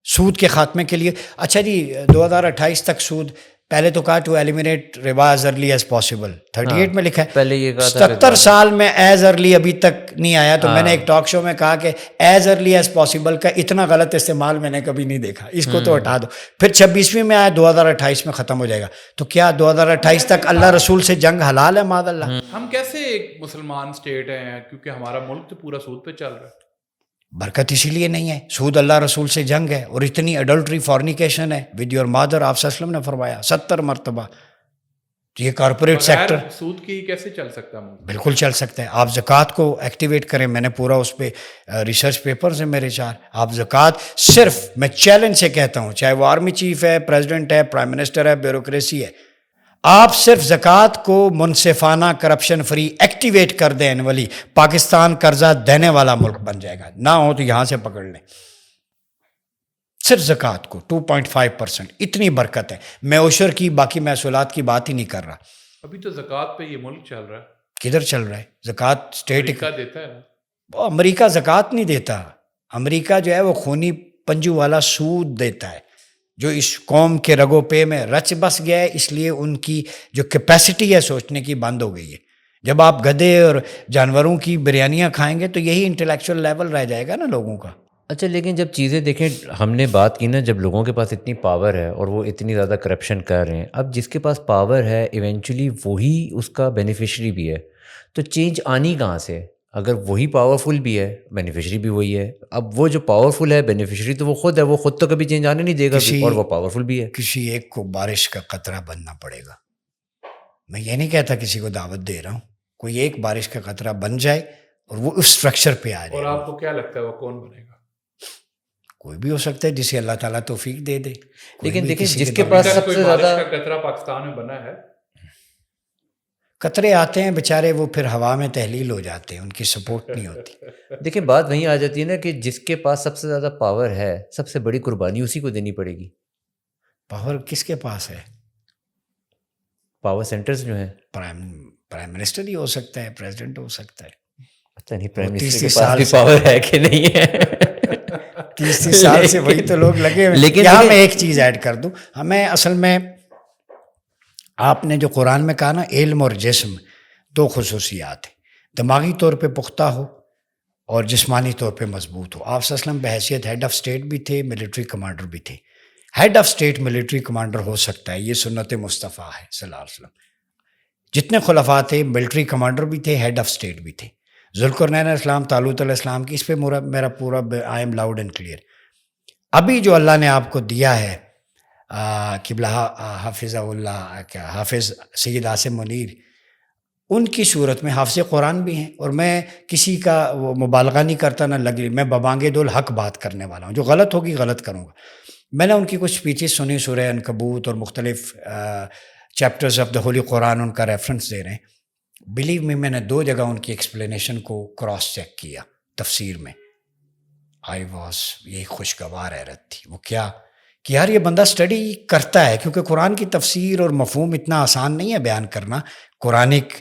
سود کے خاتمے کے لیے. اچھا جی 2028 تک سود, پہلے تو کہا ٹو ایلیمینیٹ ربا ایز ارلی ایز پاسبل, 38 میں لکھا ہے. پہلے یہ کہا تھا 70 سال میں ایز ارلی ابھی تک نہیں آیا. تو میں نے ایک ٹاک شو میں کہا کہ ایز ارلی ایز پاسبل کا اتنا غلط استعمال میں نے کبھی نہیں دیکھا, اس کو تو ہٹا دو. پھر 26ویں میں آیا, 2028 میں ختم ہو جائے گا. تو کیا 2028 تک اللہ رسول سے جنگ حلال ہے؟ معاذ اللہ. ہم کیسے ایک مسلمان اسٹیٹ ہیں کیونکہ ہمارا ملک تو پورا سود پہ چل رہا ہے. برکت اسی لیے نہیں ہے, سود اللہ رسول سے جنگ ہے. اور اتنی اڈلٹری فورنیکیشن ہے ود یور مادر, آپ صلی اللہ علیہ وسلم نے فرمایا 70 مرتبہ. یہ کارپوریٹ سیکٹر سود کی کیسے چل سکتا ہے؟ بالکل چل سکتا ہے. آپ زکوٰۃ کو ایکٹیویٹ کریں, میں نے پورا اس پہ ریسرچ پیپرز ہیں میرے 4. آپ زکوٰۃ صرف, میں چیلنج سے کہتا ہوں, چاہے وہ آرمی چیف ہے, پریزیڈنٹ ہے, پرائم منسٹر ہے, بیوروکریسی ہے, آپ صرف زکوٰۃ کو منصفانہ کرپشن فری ایکٹیویٹ کر دیں انولی, پاکستان قرضہ دینے والا ملک بن جائے گا. نہ ہو تو یہاں سے پکڑ لیں. صرف زکوٰۃ کو 2.5%, اتنی برکت ہے. میں عشر کی, باقی محصولات کی بات ہی نہیں کر رہا. ابھی تو زکوٰۃ پہ یہ ملک چل رہا ہے. کدھر چل رہا ہے؟ زکوٰۃ اسٹیٹ دیتا ہے نا. امریکہ زکوٰۃ نہیں دیتا. امریکہ جو ہے وہ خونی پنجو والا سود دیتا ہے, جو اس قوم کے رگو پے میں رچ بس گیا ہے. اس لیے ان کی جو کیپیسٹی ہے سوچنے کی بند ہو گئی ہے. جب آپ گدھے اور جانوروں کی بریانیاں کھائیں گے تو یہی انٹلیکچوئل لیول رہ جائے گا نا لوگوں کا. اچھا لیکن جب چیزیں دیکھیں, ہم نے بات کی نا, جب لوگوں کے پاس اتنی پاور ہے اور وہ اتنی زیادہ کرپشن کر رہے ہیں, اب جس کے پاس پاور ہے ایونچولی وہی اس کا بینیفیشری بھی ہے. تو چینج آنی کہاں سے؟ اگر وہی پاورفل بھی ہے, بینیفیشری بھی وہی ہے. اب وہ جو پاورفل ہے, بینیفیشری تو وہ خود ہے, وہ خود تو کبھی چینج آنے نہیں دے گا, اور وہ پاورفل بھی ہے. کسی ایک کو بارش کا قطرہ بننا پڑے گا. میں یہ نہیں کہتا کسی کو دعوت دے رہا ہوں, کوئی ایک بارش کا قطرہ بن جائے اور وہ اس اسٹرکچر پہ آ جائے. اور آپ کو کیا لگتا ہے وہ کون بنے گا؟ کوئی بھی ہو سکتا ہے جسے اللہ تعالیٰ توفیق دے دے. لیکن دیکھیں جس کے پاس سب سے زیادہ قطرہ پاکستان میں بنا ہے, قطرے آتے ہیں بیچارے, وہ پھر ہوا میں تحلیل ہو جاتے ہیں, ان کی سپورٹ نہیں ہوتی. دیکھیں بات وہیں آ جاتی ہے نا کہ جس کے پاس سب سے زیادہ پاور ہے, سب سے بڑی قربانی اسی کو دینی پڑے گی. پاور کس کے پاس ہے؟ پاور سینٹرز جو ہیں, پرائم منسٹر ہی ہو سکتا ہے, پریزیڈنٹ ہو سکتا ہے. اچھا نہیں, پرائم منسٹر 30 کے پاس سال بھی پاور ہے کہ نہیں ہے؟ 30 سال سے وہی تو لوگ لگے ہوئے. لیکن یہاں میں ایک چیز ایڈ کر دوں, ہمیں اصل میں آپ نے جو قرآن میں کہا نا, علم اور جسم 2 خصوصیات ہیں, دماغی طور پہ پختہ ہو اور جسمانی طور پہ مضبوط ہو. آپ صلی اللہ علیہ وسلم بحیثیت ہیڈ آف اسٹیٹ بھی تھے, ملٹری کمانڈر بھی تھے. Head of state military commander ہو سکتا ہے, یہ سنت مصطفیٰ ہے صلی اللہ علیہ وسلم. جتنے خلفاء تھے ملٹری کمانڈر بھی تھے, ہیڈ آف اسٹیٹ بھی تھے. ذوالقرنین علیہ السلام, طالوت علیہ السلام کی, اس پہ میرا پورا I am loud and clear. ابھی جو اللہ نے آپ کو دیا ہے قبلہ حافظ اللہ کیا حافظ سید عاصم منیر، ان کی صورت میں حافظ قرآن بھی ہیں، اور میں کسی کا وہ مبالغہ نہیں کرتا نہ لگ، میں ببانگ دول حق بات کرنے والا ہوں، جو غلط ہوگی غلط کروں گا۔ میں نے ان کی کچھ اسپیچز سنی، سورہ عنکبوت اور مختلف چیپٹرز آف دا ہولی قرآن ان کا ریفرنس دے رہے ہیں۔ بلیو میں نے 2 جگہ ان کی ایکسپلینیشن کو کراس چیک کیا تفسیر میں، آئی واز، یہی خوشگوار حیرت تھی۔ وہ کیا کہ یار یہ بندہ اسٹڈی کرتا ہے، کیونکہ قرآن کی تفسیر اور مفہوم اتنا آسان نہیں ہے بیان کرنا، قرآنک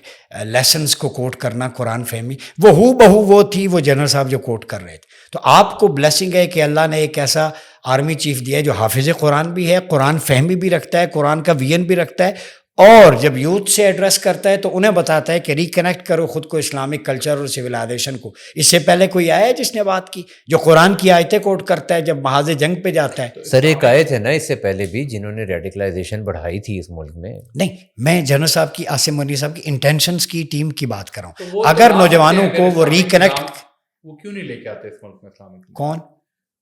لیسنز کو کوٹ کرنا، قرآن فہمی وہ ہو بہو وہ تھی وہ جنرل صاحب جو کوٹ کر رہے تھے۔ تو آپ کو بلیسنگ ہے کہ اللہ نے ایک ایسا آرمی چیف دیا ہے جو حافظ قرآن بھی ہے، قرآن فہمی بھی رکھتا ہے، قرآن کا وین بھی رکھتا ہے، اور جب یوتھ سے ایڈریس کرتا ہے تو انہیں بتاتا ہے کہ ریکنیکٹ کرو خود کو اسلامک کلچر اور سویلائزیشن کو۔ اس سے پہلے کوئی آیا ہے جس نے بات کی، جو قرآن کی آیتیں کوٹ کرتا ہے جب محاذ جنگ پہ جاتا ہے؟ سر ایک آئے تھے نا اس سے پہلے بھی جنہوں نے ریڈیکلائزیشن بڑھائی تھی اس ملک میں۔ نہیں، میں جنرل صاحب کی، عاصم منیر صاحب کی انٹینشنز کی ٹیم کی بات کر رہا تو ہوں۔ وہ اگر تو نوجوانوں آپ کو وہ اسلامک ریکنیکٹ، نظام وہ کیوں نہیں لے کے آتے اس ملک میں اسلامک؟ کون؟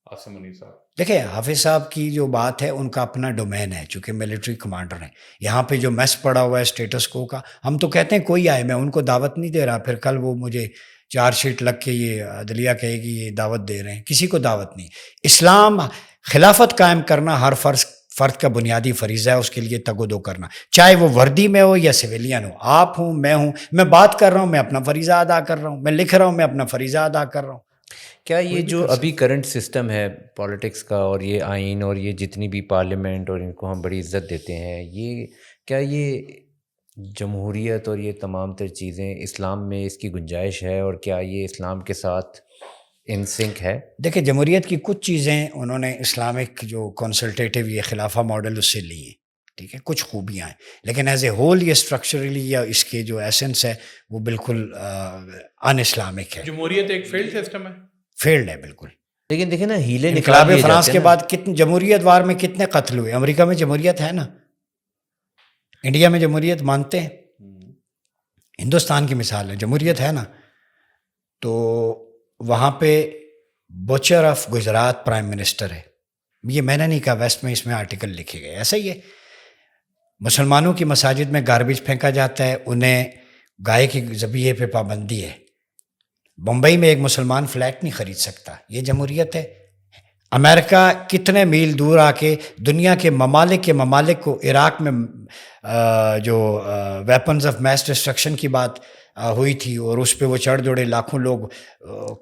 عاصم منیر صاحب۔ دیکھیں حافظ صاحب کی جو بات ہے ان کا اپنا ڈومین ہے، چونکہ ملٹری کمانڈر ہیں۔ یہاں پہ جو میس پڑا ہوا ہے اسٹیٹس کو کا، ہم تو کہتے ہیں کوئی آئے، میں ان کو دعوت نہیں دے رہا، پھر کل وہ مجھے 4 شیٹ لگ کے یہ عدلیہ کہے گی یہ دعوت دے رہے ہیں، کسی کو دعوت نہیں۔ اسلام خلافت قائم کرنا ہر فرد کا بنیادی فریضہ ہے، اس کے لیے تگ و دو کرنا، چاہے وہ وردی میں ہو یا سویلین ہو، آپ ہوں میں ہوں، میں بات کر رہا ہوں میں اپنا فریضہ ادا کر رہا ہوں، میں لکھ رہا ہوں میں اپنا فریضہ ادا کر رہا ہوں۔ کیا یہ جو ابھی کرنٹ سسٹم ہے پالیٹکس کا، اور یہ آئین اور یہ جتنی بھی پارلیمنٹ اور ان کو ہم بڑی عزت دیتے ہیں، یہ کیا یہ جمہوریت اور یہ تمام تر چیزیں اسلام میں اس کی گنجائش ہے، اور کیا یہ اسلام کے ساتھ ان سنک ہے؟ دیکھیں جمہوریت کی کچھ چیزیں انہوں نے اسلامک جو کنسلٹیٹیو یہ خلافہ ماڈل اس سے لی ہیں، ٹھیک ہے، کچھ خوبیاں ہیں، لیکن ایز اے ہول یہ اسٹرکچرلی یا اس کے جو ایسنس ہے وہ بالکل ان اسلامک ہے، جمہوریت ایک فیلڈ سسٹم ہے، فیلڈ ہے بالکل۔ لیکن دیکھیں نا ہیلے نکال انقلاب لیے فرانس جاتے کے ہیں نا۔ بعد کتنے جمہوریت وار میں کتنے قتل ہوئے؟ امریکہ میں جمہوریت ہے نا، انڈیا میں جمہوریت مانتے ہیں، ہندوستان کی مثال ہے، جمہوریت ہے نا، تو وہاں پہ Butcher of Gujarat prime minister ہے، یہ میں نے نہیں کہا، ویسٹ میں اس میں آرٹیکل لکھے گئے، ایسا ہی ہے۔ مسلمانوں کی مساجد میں گاربیج پھینکا جاتا ہے، انہیں گائے کے ذبیحے پہ پابندی ہے، بمبئی میں ایک مسلمان فلیٹ نہیں خرید سکتا، یہ جمہوریت ہے۔ امریکہ کتنے میل دور آ کے دنیا کے ممالک کو، عراق میں جو ویپنز آف میس ڈسٹرکشن کی بات ہوئی تھی اور اس پہ وہ چڑھ دوڑے، لاکھوں لوگ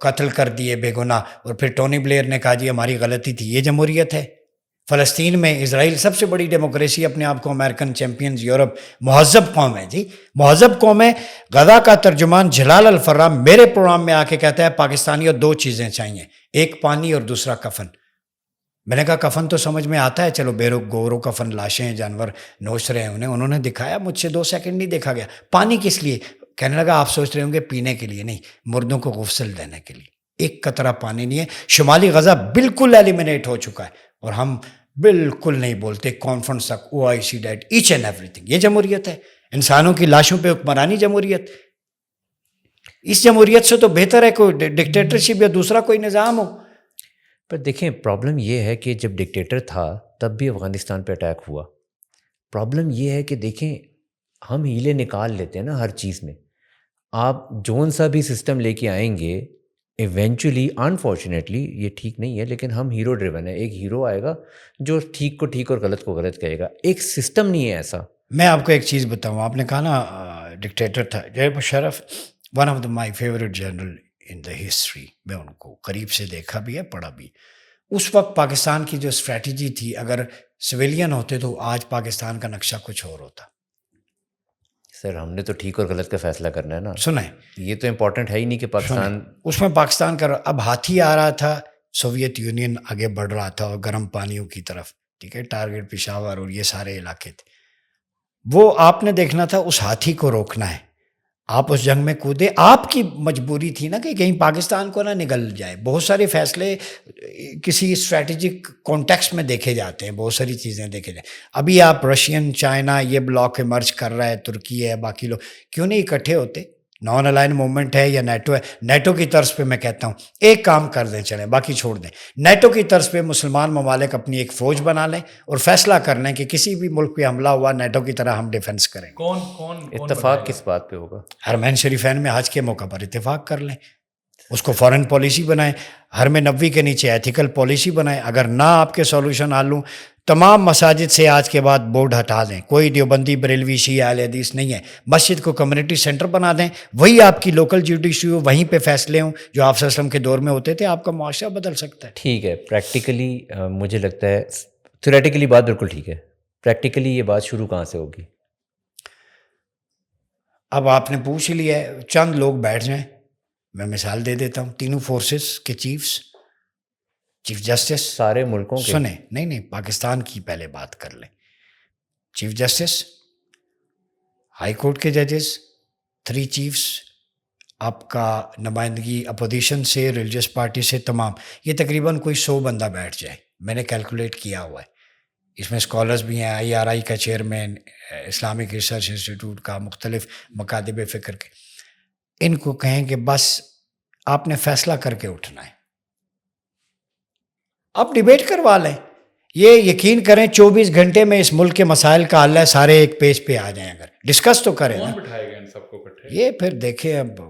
قتل کر دیے بے گناہ، اور پھر ٹونی بلیئر نے کہا جی ہماری غلطی تھی، یہ جمہوریت ہے۔ فلسطین میں اسرائیل سب سے بڑی ڈیموکریسی، اپنے آپ کو امریکن چیمپئنز، یورپ مہذب قوم ہے جی، مہذب قوم ہے۔ غزہ کا ترجمان جلال الفرا میرے پروگرام میں آ کے کہتا ہے پاکستانیوں 2 چیزیں چاہیے، ایک پانی اور دوسرا کفن۔ میں نے کہا کفن تو سمجھ میں آتا ہے، چلو گورو کفن، لاشیں جانور نوچ رہے ہیں انہوں نے دکھایا، مجھ سے 2 سیکنڈ نہیں دیکھا گیا۔ پانی کس لیے؟ کہنے لگا آپ سوچ رہے ہوں گے پینے کے لیے، نہیں، مردوں کو غسل دینے کے لیے، ایک قطرہ پانی نہیں ہے۔ شمالی غزہ بالکل ایلیمنیٹ ہو چکا ہے، اور ہم بالکل نہیں بولتے کانفرنس تک OIC ڈیٹ ایچ اینڈ ایوری تھنگ۔ یہ جمہوریت ہے، انسانوں کی لاشوں پہ حکمرانی جمہوریت۔ اس جمہوریت سے تو بہتر ہے کوئی ڈکٹیٹرشپ یا دوسرا کوئی نظام ہو۔ پر دیکھیں پرابلم یہ ہے کہ جب ڈکٹیٹر تھا تب بھی افغانستان پہ اٹیک ہوا۔ پرابلم یہ ہے کہ دیکھیں ہم ہیلے نکال لیتے ہیں نا ہر چیز میں، آپ جون سا بھی سسٹم لے کے آئیں گے ایونچولی، انفارچونیٹلی یہ ٹھیک نہیں ہے، لیکن ہم ہیرو ڈریون ہے، ایک ہیرو آئے گا جو ٹھیک کو ٹھیک اور غلط کو غلط کہے گا، ایک سسٹم نہیں ہے ایسا۔ میں آپ کو ایک چیز بتاؤں، آپ نے کہا نا ڈکٹیٹر تھا، general Musharraf one of my favourite general in the history, میں ان کو قریب سے دیکھا بھی ہے، پڑھا بھی۔ اس وقت پاکستان کی جو اسٹریٹجی تھی، اگر سویلین ہوتے تو آج پاکستان کا نقشہ کچھ اور ہوتا۔ سر ہم نے تو ٹھیک اور غلط کا فیصلہ کرنا ہے نا، سنیں، یہ تو امپورٹنٹ ہے ہی نہیں کہ پاکستان اس میں پاکستان کا اب ہاتھی آ رہا تھا، سوویت یونین آگے بڑھ رہا تھا اور گرم پانیوں کی طرف، ٹھیک ہے، ٹارگٹ پشاور اور یہ سارے علاقے تھے، وہ آپ نے دیکھنا تھا، اس ہاتھی کو روکنا ہے۔ آپ اس جنگ میں کودے، آپ کی مجبوری تھی نا کہ کہیں پاکستان کو نہ نگل جائے۔ بہت سارے فیصلے کسی اسٹریٹجک کانٹیکسٹ میں دیکھے جاتے ہیں، بہت ساری چیزیں دیکھے جائیں۔ ابھی آپ رشین، چائنا، یہ بلاک ایمرج کر رہا ہے، ترکی ہے، باقی لوگ کیوں نہیں اکٹھے ہوتے؟ نان الائن موومنٹ ہے یا نیٹو ہے, نیٹو کی طرز پہ میں کہتا ہوں ایک کام کر دیں, چلیں باقی چھوڑ دیں. نیٹو کی طرز پہ مسلمان ممالک اپنی ایک فوج بنا لیں اور فیصلہ کر لیں کہ کسی بھی ملک پہ حملہ ہوا نیٹو کی طرح ہم ڈیفنس کریں گے. کون اتفاق کس بات پہ ہوگا؟ حرمین شریفین میں حج کے موقع پر اتفاق کر لیں, اس کو فورن پالیسی بنائیں, حرم نبوی کے نیچے ایتھیکل پالیسی بنائیں. اگر نہ آپ کے سولوشن حل ہوں, تمام مساجد سے آج کے بعد بورڈ ہٹا دیں, کوئی دیوبندی بریلوی شیعہ اہل حدیث نہیں ہے, مسجد کو کمیونٹی سینٹر بنا دیں, وہی آپ کی لوکل جوڈیشری ہو, وہیں پہ فیصلے ہوں جو آپ صلی اللہ علیہ وسلم کے دور میں ہوتے تھے, آپ کا معاشرہ بدل سکتا ہے. ٹھیک ہے, پریکٹیکلی مجھے لگتا ہے تھیوریٹیکلی بات بالکل ٹھیک ہے, پریکٹیکلی یہ بات شروع کہاں سے ہوگی؟ اب آپ نے پوچھ لیا ہے, چند لوگ بیٹھ جائیں, میں مثال دے دیتا ہوں. تینوں فورسز کے چیف جسٹس سارے ملکوں کے؟ سنیں, نہیں پاکستان کی پہلے بات کر لیں. چیف جسٹس, ہائی کورٹ کے ججز, 3 چیفس, آپ کا نمائندگی اپوزیشن سے, ریلیجس پارٹی سے, تمام, یہ تقریباً کوئی 100 بندہ بیٹھ جائے. میں نے کیلکولیٹ کیا ہوا ہے, اس میں اسکالرز بھی ہیں, IRI کا چیئرمین, اسلامک ریسرچ انسٹیٹیوٹ کا, مختلف مکاتب فکر کے. ان کو کہیں کہ بس آپ نے فیصلہ کر کے اٹھنا ہے, آپ ڈیبیٹ کروا لیں. یہ یقین کریں 24 گھنٹے میں اس ملک کے مسائل کا حل ہے, سارے ایک پیج پہ آ جائیں. اگر ڈسکس تو کریں نا. کون بٹھائے گا ان سب کو اکٹھے؟ یہ پھر دیکھیں, اب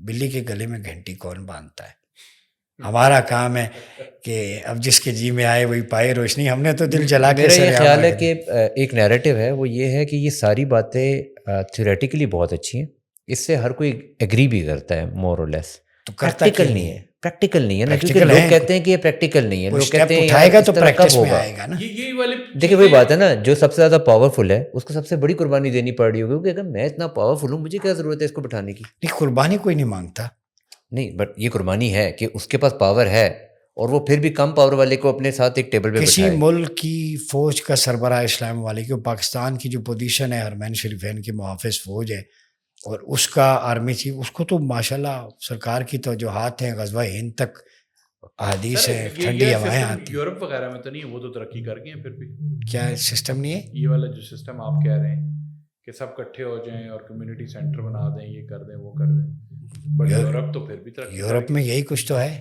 بلی کے گلے میں گھنٹی کون باندھتا ہے. ہمارا کام ہے کہ اب جس کے جی میں آئے وہی پائے روشنی. ہم نے تو دل جلا کے, میرا یہ خیال ہے کہ ایک نیریٹو ہے, وہ یہ ہے کہ یہ ساری باتیں تھیوریٹیکلی بہت اچھی ہیں, اس سے ہر کوئی ایگری بھی کرتا ہے مور اور لیس. تو کرتا پریکٹیکل نہیں ہے, پریکٹیکل نہیں ہے نا, کیونکہ لوگ کہتے ہیں کہ یہ پریکٹیکل نہیں ہے. لوگ کہتے ہیں اٹھائے گا تو پریکٹس میں آئے گا نا. یہ والے دیکھیں وہی بات ہے نا, جو سب سے زیادہ پاورفل ہے اس کو سب سے بڑی قربانی دینی پڑ رہی ہوگی, کیونکہ اگر میں اتنا پاورفل ہوں مجھے کیا ضرورت ہے اس کو بٹھانے کی؟ نہیں, قربانی کوئی نہیں مانگتا. نہیں, بٹ یہ قربانی ہے کہ اس کے پاس پاور ہے اور وہ پھر بھی کم پاور والے کو اپنے ساتھ ایک ٹیبل پہ کسی بٹھائے. ملک کی فوج کا سربراہ اسلام والے کی, پاکستان کی جو پوزیشن ہے حرمین شریفین کی محافظ فوج ہے, اور اس کا آرمی چیف, اس کو تو ماشاءاللہ سرکار کی توجہات ہیں, غزوہ ہند تک احادیث ہیں, ٹھنڈی ہوائیں آتی ہیں. یورپ وغیرہ میں تو نہیں ہے, وہ تو ترقی کر گئے ہیں. پھر بھی کیا سسٹم نہیں ہے یہ والا جو سسٹم آپ کہہ رہے ہیں کہ سب اکٹھے ہو جائیں اور کمیونٹی سینٹر بنا دیں, یہ کر دیں وہ کر دیں, بٹ یورپ تو پھر بھی ترقی. یورپ میں یہی کچھ تو ہے.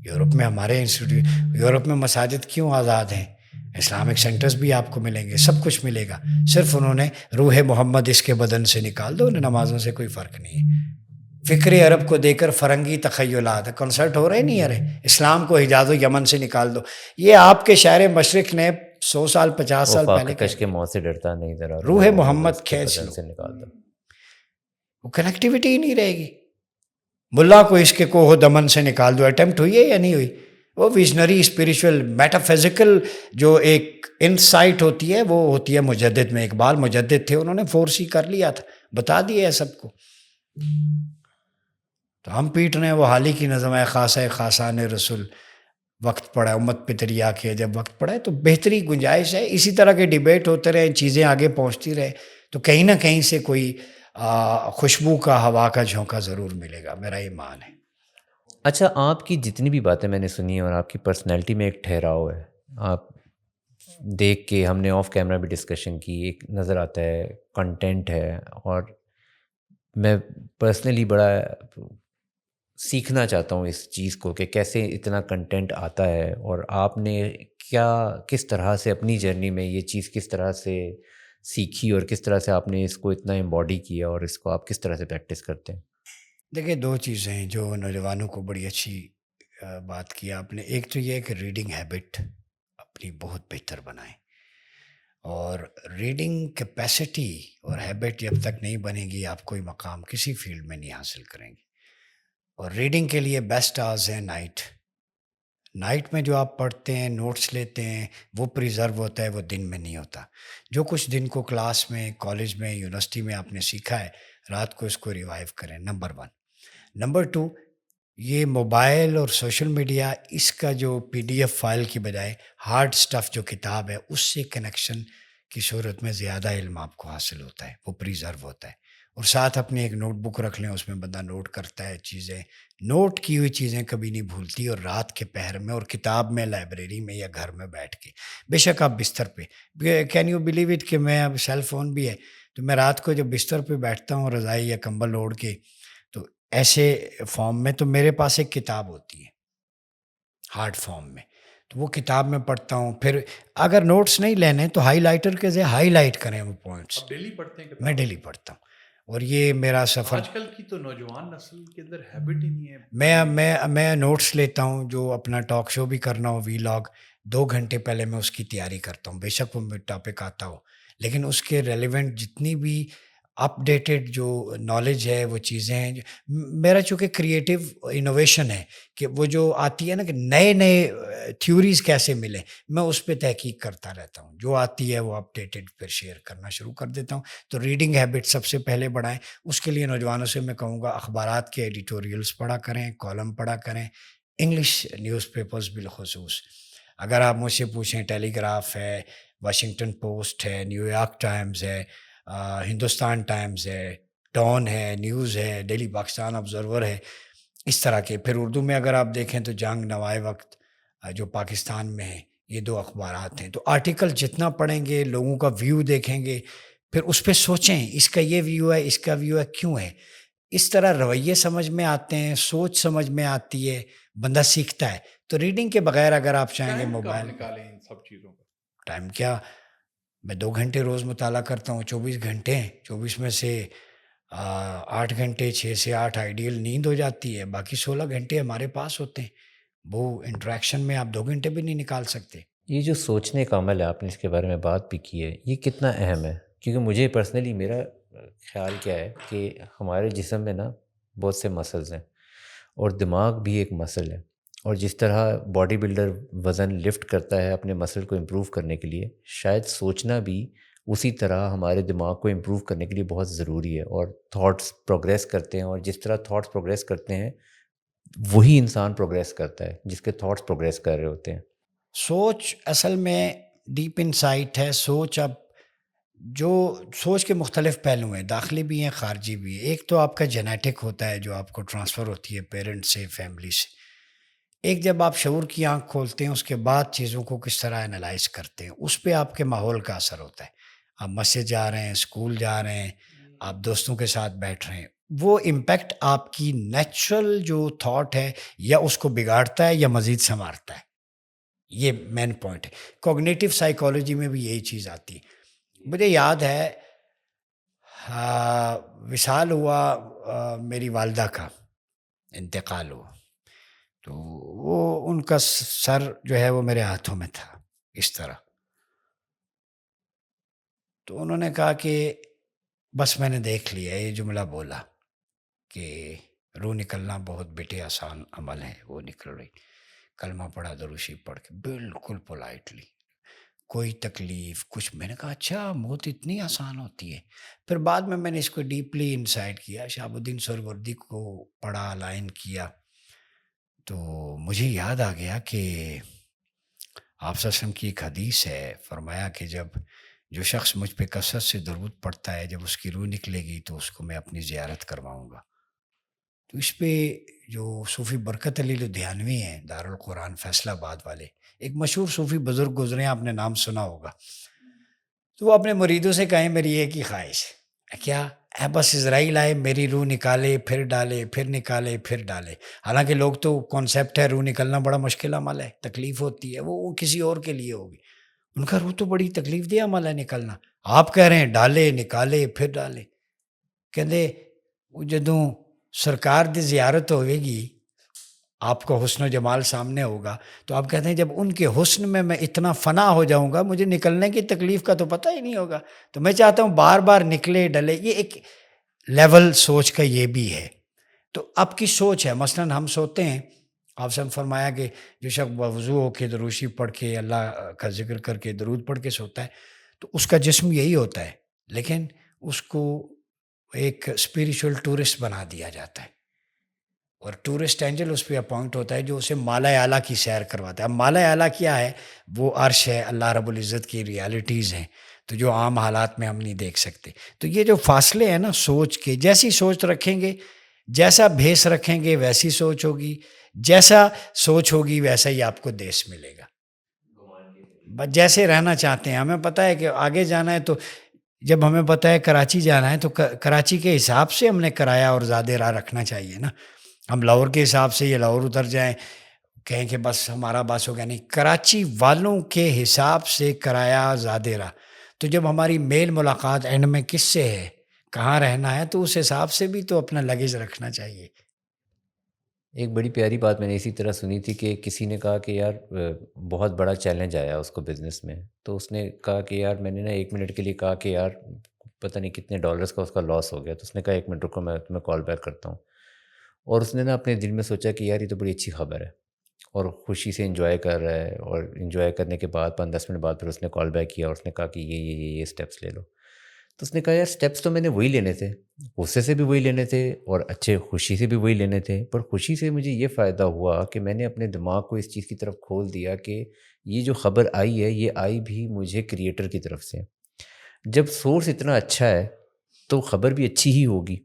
یورپ میں ہمارے انسٹیٹیوٹ, یورپ میں مساجد کیوں آزاد ہیں, اسلامک سینٹرز بھی آپ کو ملیں گے, سب کچھ ملے گا. صرف انہوں نے روح محمد اس کے بدن سے نکال دو, انہیں نمازوں سے کوئی فرق نہیں ہے. فکر عرب کو دے کر فرنگی تخیلات, کنسرٹ ہو رہے نہیں, ارے اسلام کو حجاز و یمن سے نکال دو. یہ آپ کے شاعر مشرق نے 100 سال 50 سال پہلے کش کے موت سے ڈرتا نہیں, ذرا روح محمد کھینچ لو, سے نکال دو. وہ کنیکٹیوٹی ہی نہیں رہے گی. ملا کو اس کے کوہ دمن سے نکال دو, اٹیمپٹ ہوئی ہے یا نہیں ہوئی؟ وہ ویژنری اسپریچول میٹافیزیکل جو ایک انسائٹ ہوتی ہے, وہ ہوتی ہے مجدد میں. اقبال مجدد تھے, انہوں نے فورس ہی کر لیا تھا, بتا دیا ہے سب کو. تو ہم پیٹ رہے ہیں وہ حالی کی نظم ہے, خاصہ خاصان رسول, وقت پڑا امت پہ تیری آنکھیں جب وقت پڑا ہے. تو بہتری گنجائش ہے, اسی طرح کے ڈیبیٹ ہوتے رہے, چیزیں آگے پہنچتی رہے, تو کہیں نہ کہیں سے کوئی خوشبو کا, ہوا کا جھونکا ضرور ملے گا, میرا ایمان ہے. اچھا, آپ کی جتنی بھی باتیں میں نے سنی ہیں اور آپ کی پرسنالٹی میں ایک ٹھہراؤ ہے, آپ دیکھ کے ہم نے آف کیمرہ بھی ڈسکشن کی, ایک نظر آتا ہے کنٹینٹ ہے, اور میں پرسنلی بڑا سیکھنا چاہتا ہوں اس چیز کو کہ کیسے اتنا کنٹینٹ آتا ہے, اور آپ نے کس طرح سے اپنی جرنی میں یہ چیز کس طرح سے سیکھی, اور کس طرح سے آپ نے اس کو اتنا امباڈی کیا, اور اس کو آپ کس طرح سے پریکٹس کرتے ہیں؟ دیکھیں, 2 چیزیں ہیں جو نوجوانوں کو بڑی اچھی بات کی آپ نے. ایک تو یہ ہے کہ ریڈنگ ہیبٹ اپنی بہت بہتر بنائیں, اور ریڈنگ کیپیسٹی اور ہیبٹ جب تک نہیں بنے گی آپ کوئی مقام کسی فیلڈ میں نہیں حاصل کریں گے. اور ریڈنگ کے لیے بیسٹ آورز ہیں نائٹ میں جو آپ پڑھتے ہیں, نوٹس لیتے ہیں, وہ پریزرو ہوتا ہے, وہ دن میں نہیں ہوتا. جو کچھ دن کو کلاس میں, کالج میں, یونیورسٹی میں آپ نے سیکھا ہے, رات کو اس کو ریوائیو کریں, نمبر 1. نمبر 2, یہ موبائل اور سوشل میڈیا, اس کا جو PDF فائل کی بجائے ہارڈ سٹف جو کتاب ہے, اس سے کنیکشن کی صورت میں زیادہ علم آپ کو حاصل ہوتا ہے, وہ پریزرو ہوتا ہے. اور ساتھ اپنی ایک نوٹ بک رکھ لیں, اس میں بندہ نوٹ کرتا ہے چیزیں, نوٹ کی ہوئی چیزیں کبھی نہیں بھولتی. اور رات کے پہر میں, اور کتاب میں, لائبریری میں یا گھر میں بیٹھ کے, بے شک آپ بستر پہ, کین یو بلیو اٹ کہ میں اب سیل فون بھی ہے تو میں رات کو جب بستر پہ بیٹھتا ہوں رضائی یا کمبل اوڑھ کے، تو ایسے فارم میں تو میرے پاس ایک کتاب ہوتی ہے ہارڈ فارم میں، تو وہ کتاب میں پڑھتا ہوں. پھر اگر نوٹس نہیں لینے تو ہائی لائٹر کے ذریعے ہائی لائٹ کریں وہ پوائنٹس. اب ڈیلی پڑھتے ہیں میں کتاب؟ ڈیلی پڑھتا ہوں، اور یہ میرا سفر. آج کل کی تو نوجوان نسل کے اندر ہیبٹ ہی نہیں ہے. میں نوٹس لیتا ہوں، جو اپنا ٹاک شو بھی کرنا ہو وی لاگ 2 گھنٹے پہلے میں اس کی تیاری کرتا ہوں، بے شک وہ ٹاپک آتا ہو، لیکن اس کے ریلیونٹ جتنی بھی اپ ڈیٹڈ جو نالج ہے وہ چیزیں ہیں. میرا چونکہ کریٹیو انوویشن ہے کہ وہ جو آتی ہے نا کہ نئے نئے تھیوریز کیسے ملیں، میں اس پہ تحقیق کرتا رہتا ہوں. جو آتی ہے وہ اپ ڈیٹڈ پھر شیئر کرنا شروع کر دیتا ہوں. تو ریڈنگ ہیبٹ سب سے پہلے بڑھائیں. اس کے لیے نوجوانوں سے میں کہوں گا اخبارات کے ایڈیٹوریلز پڑھا کریں، کالم پڑھا کریں، انگلش نیوز پیپرز بالخصوص. اگر آپ مجھ سے پوچھیں ٹیلی گراف ہے، واشنگٹن پوسٹ ہے، نیو یارک ٹائمز ہے، ہندوستان ٹائمز ہے، ڈان ہے، نیوز ہے، ڈیلی پاکستان آبزرور ہے، اس طرح کے. پھر اردو میں اگر آپ دیکھیں تو جنگ نوائے وقت جو پاکستان میں ہے، یہ 2 اخبارات ہیں. تو آرٹیکل جتنا پڑھیں گے، لوگوں کا ویو دیکھیں گے، پھر اس پہ سوچیں اس کا یہ ویو ہے، اس کا ویو ہے، کیوں ہے. اس طرح رویے سمجھ میں آتے ہیں، سوچ سمجھ میں آتی ہے، بندہ سیکھتا ہے. تو ریڈنگ کے بغیر اگر آپ چاہیں گے ٹائم کب موبائل نکالیں ان سب چیزوں کا؟ ٹائم کیا، میں 2 گھنٹے روز مطالعہ کرتا ہوں. 24 گھنٹے ہیں، 24 میں سے 8 گھنٹے 6 سے 8 آئیڈیل نیند ہو جاتی ہے، باقی 16 گھنٹے ہمارے پاس ہوتے ہیں. وہ انٹریکشن میں آپ 2 گھنٹے بھی نہیں نکال سکتے. یہ جو سوچنے کا عمل ہے، آپ نے اس کے بارے میں بات بھی کی ہے، یہ کتنا اہم ہے؟ کیونکہ مجھے پرسنلی میرا خیال کیا ہے کہ ہمارے جسم میں نا بہت سے مسلز ہیں، اور دماغ بھی ایک مسل ہے. اور جس طرح باڈی بلڈر وزن لفٹ کرتا ہے اپنے مسل کو امپروو کرنے کے لیے، شاید سوچنا بھی اسی طرح ہمارے دماغ کو امپروو کرنے کے لیے بہت ضروری ہے. اور تھاٹس پروگریس کرتے ہیں، اور جس طرح تھاٹس پروگریس کرتے ہیں وہی انسان پروگریس کرتا ہے جس کے تھاٹس پروگریس کر رہے ہوتے ہیں. سوچ اصل میں ڈیپ انسائٹ ہے. سوچ کے مختلف پہلو ہیں، داخلی بھی ہیں، خارجی بھی ہیں. ایک تو آپ کا جینیٹک ہوتا ہے جو آپ کو ٹرانسفر ہوتی ہے پیرنٹ سے، فیملی سے. ایک جب آپ شعور کی آنکھ کھولتے ہیں، اس کے بعد چیزوں کو کس طرح انالائز کرتے ہیں، اس پہ آپ کے ماحول کا اثر ہوتا ہے. آپ مسجد جا رہے ہیں، اسکول جا رہے ہیں، آپ دوستوں کے ساتھ بیٹھ رہے ہیں، وہ امپیکٹ آپ کی نیچرل جو تھاٹ ہے یا اس کو بگاڑتا ہے یا مزید سنوارتا ہے. یہ مین پوائنٹ ہے. کوگنیٹیو سائیکالوجی میں بھی یہی چیز آتی ہے. مجھے یاد ہے وصال ہوا، میری والدہ کا انتقال ہوا، تو وہ ان کا سر جو ہے وہ میرے ہاتھوں میں تھا اس طرح. تو انہوں نے کہا کہ بس میں نے دیکھ لیا، یہ جملہ بولا کہ روح نکلنا بہت بیٹے آسان عمل ہے، وہ نکل رہی. کلمہ پڑھا، دروشی پڑھ کے بالکل پولائٹلی، کوئی تکلیف کچھ. میں نے کہا اچھا موت اتنی آسان ہوتی ہے. پھر بعد میں نے اس کو ڈیپلی انسائٹ کیا، شہاب الدین سہروردی کو پڑھا، لائن کیا، تو مجھے یاد آ گیا کہ آپ صلی اللہ علیہ وسلم کی ایک حدیث ہے، فرمایا کہ جب جو شخص مجھ پہ کثرت سے درود پڑھتا ہے، جب اس کی روح نکلے گی تو اس کو میں اپنی زیارت کرواؤں گا. تو اس پہ جو صوفی برکت علی لدھیانوی ہیں، دارالقرآن فیصل آباد والے، ایک مشہور صوفی بزرگ گزرے ہیں، آپ نے نام سنا ہوگا. تو وہ اپنے مریدوں سے کہیں میری ایک ہی خواہش ہے، کیا ہے؟ بس عزرائیل آئے، میری روح نکالے، پھر ڈالے، پھر نکالے، پھر ڈالے. حالانکہ لوگ تو کانسیپٹ ہے روح نکلنا بڑا مشکل عمل ہے، تکلیف ہوتی ہے، وہ کسی اور کے لیے ہوگی. ان کا روح تو بڑی تکلیف دہ عمل ہے نکلنا. آپ کہہ رہے ہیں ڈالے، نکالے، پھر ڈالے. کہندے جدوں سرکار دی زیارت ہوئے گی، آپ کا حسن و جمال سامنے ہوگا، تو آپ کہتے ہیں جب ان کے حسن میں اتنا فنا ہو جاؤں گا، مجھے نکلنے کی تکلیف کا تو پتہ ہی نہیں ہوگا. تو میں چاہتا ہوں بار بار نکلے ڈلے. یہ ایک لیول سوچ کا یہ بھی ہے. تو آپ کی سوچ ہے. مثلا ہم سوتے ہیں، آپ سے فرمایا کہ جو شخص وضو ہو کے دروشی پڑھ کے اللہ کا ذکر کر کے درود پڑھ کے سوتا ہے، تو اس کا جسم یہی ہوتا ہے، لیکن اس کو ایک اسپریچول ٹورسٹ بنا دیا جاتا ہے، اور ٹورسٹ اینجل اس پہ اپوائنٹ ہوتا ہے جو اسے مالا اعلیٰ کی سیر کرواتا ہے. اب مالا اعلیٰ کیا ہے؟ وہ عرش ہے، اللہ رب العزت کی ریالٹیز ہیں، تو جو عام حالات میں ہم نہیں دیکھ سکتے. تو یہ جو فاصلے ہیں نا سوچ کے، جیسی سوچ رکھیں گے، جیسا بھیس رکھیں گے ویسی سوچ ہوگی، جیسا سوچ ہوگی ویسا ہی آپ کو دیش ملے گا. بس جیسے رہنا چاہتے ہیں، ہمیں پتہ ہے کہ آگے جانا ہے تو جب ہمیں پتہ ہے کراچی جانا ہے تو کراچی کے حساب سے ہم نے کرایہ اور زیادہ راہ رکھنا چاہیے نا. ہم لاہور کے حساب سے یہ لاہور اتر جائیں کہیں کہ بس ہمارا بس ہو گیا، نہیں، کراچی والوں کے حساب سے کرایہ زیادہ رہا. تو جب ہماری میل ملاقات اینڈ میں کس سے ہے، کہاں رہنا ہے، تو اس حساب سے بھی تو اپنا لگیج رکھنا چاہیے. ایک بڑی پیاری بات میں نے اسی طرح سنی تھی کہ کسی نے کہا کہ یار بہت بڑا چیلنج آیا اس کو بزنس میں، تو اس نے کہا کہ یار میں نے نا 1 منٹ کے لیے کہا کہ یار پتہ نہیں کتنے ڈالرز کا اس کا لاس ہو گیا، تو اس نے کہا 1 منٹ رکو میں تمہیں کال بیک کرتا ہوں. اور اس نے نا اپنے دل میں سوچا کہ یار یہ تو بڑی اچھی خبر ہے، اور خوشی سے انجوائے کر رہا ہے، اور انجوائے کرنے کے بعد 5-10 منٹ بعد پھر اس نے کال بیک کیا اور اس نے کہا کہ یہ اسٹیپس لے لو. تو اس نے کہا یار اسٹیپس تو میں نے وہی لینے تھے، غصے سے بھی وہی لینے تھے اور اچھے خوشی سے بھی وہی لینے تھے، پر خوشی سے مجھے یہ فائدہ ہوا کہ میں نے اپنے دماغ کو اس چیز کی طرف کھول دیا کہ یہ جو خبر آئی ہے یہ آئی بھی مجھے کریٹر کی طرف سے. جب سورس اتنا اچھا ہے تو خبر بھی اچھی ہی ہوگی.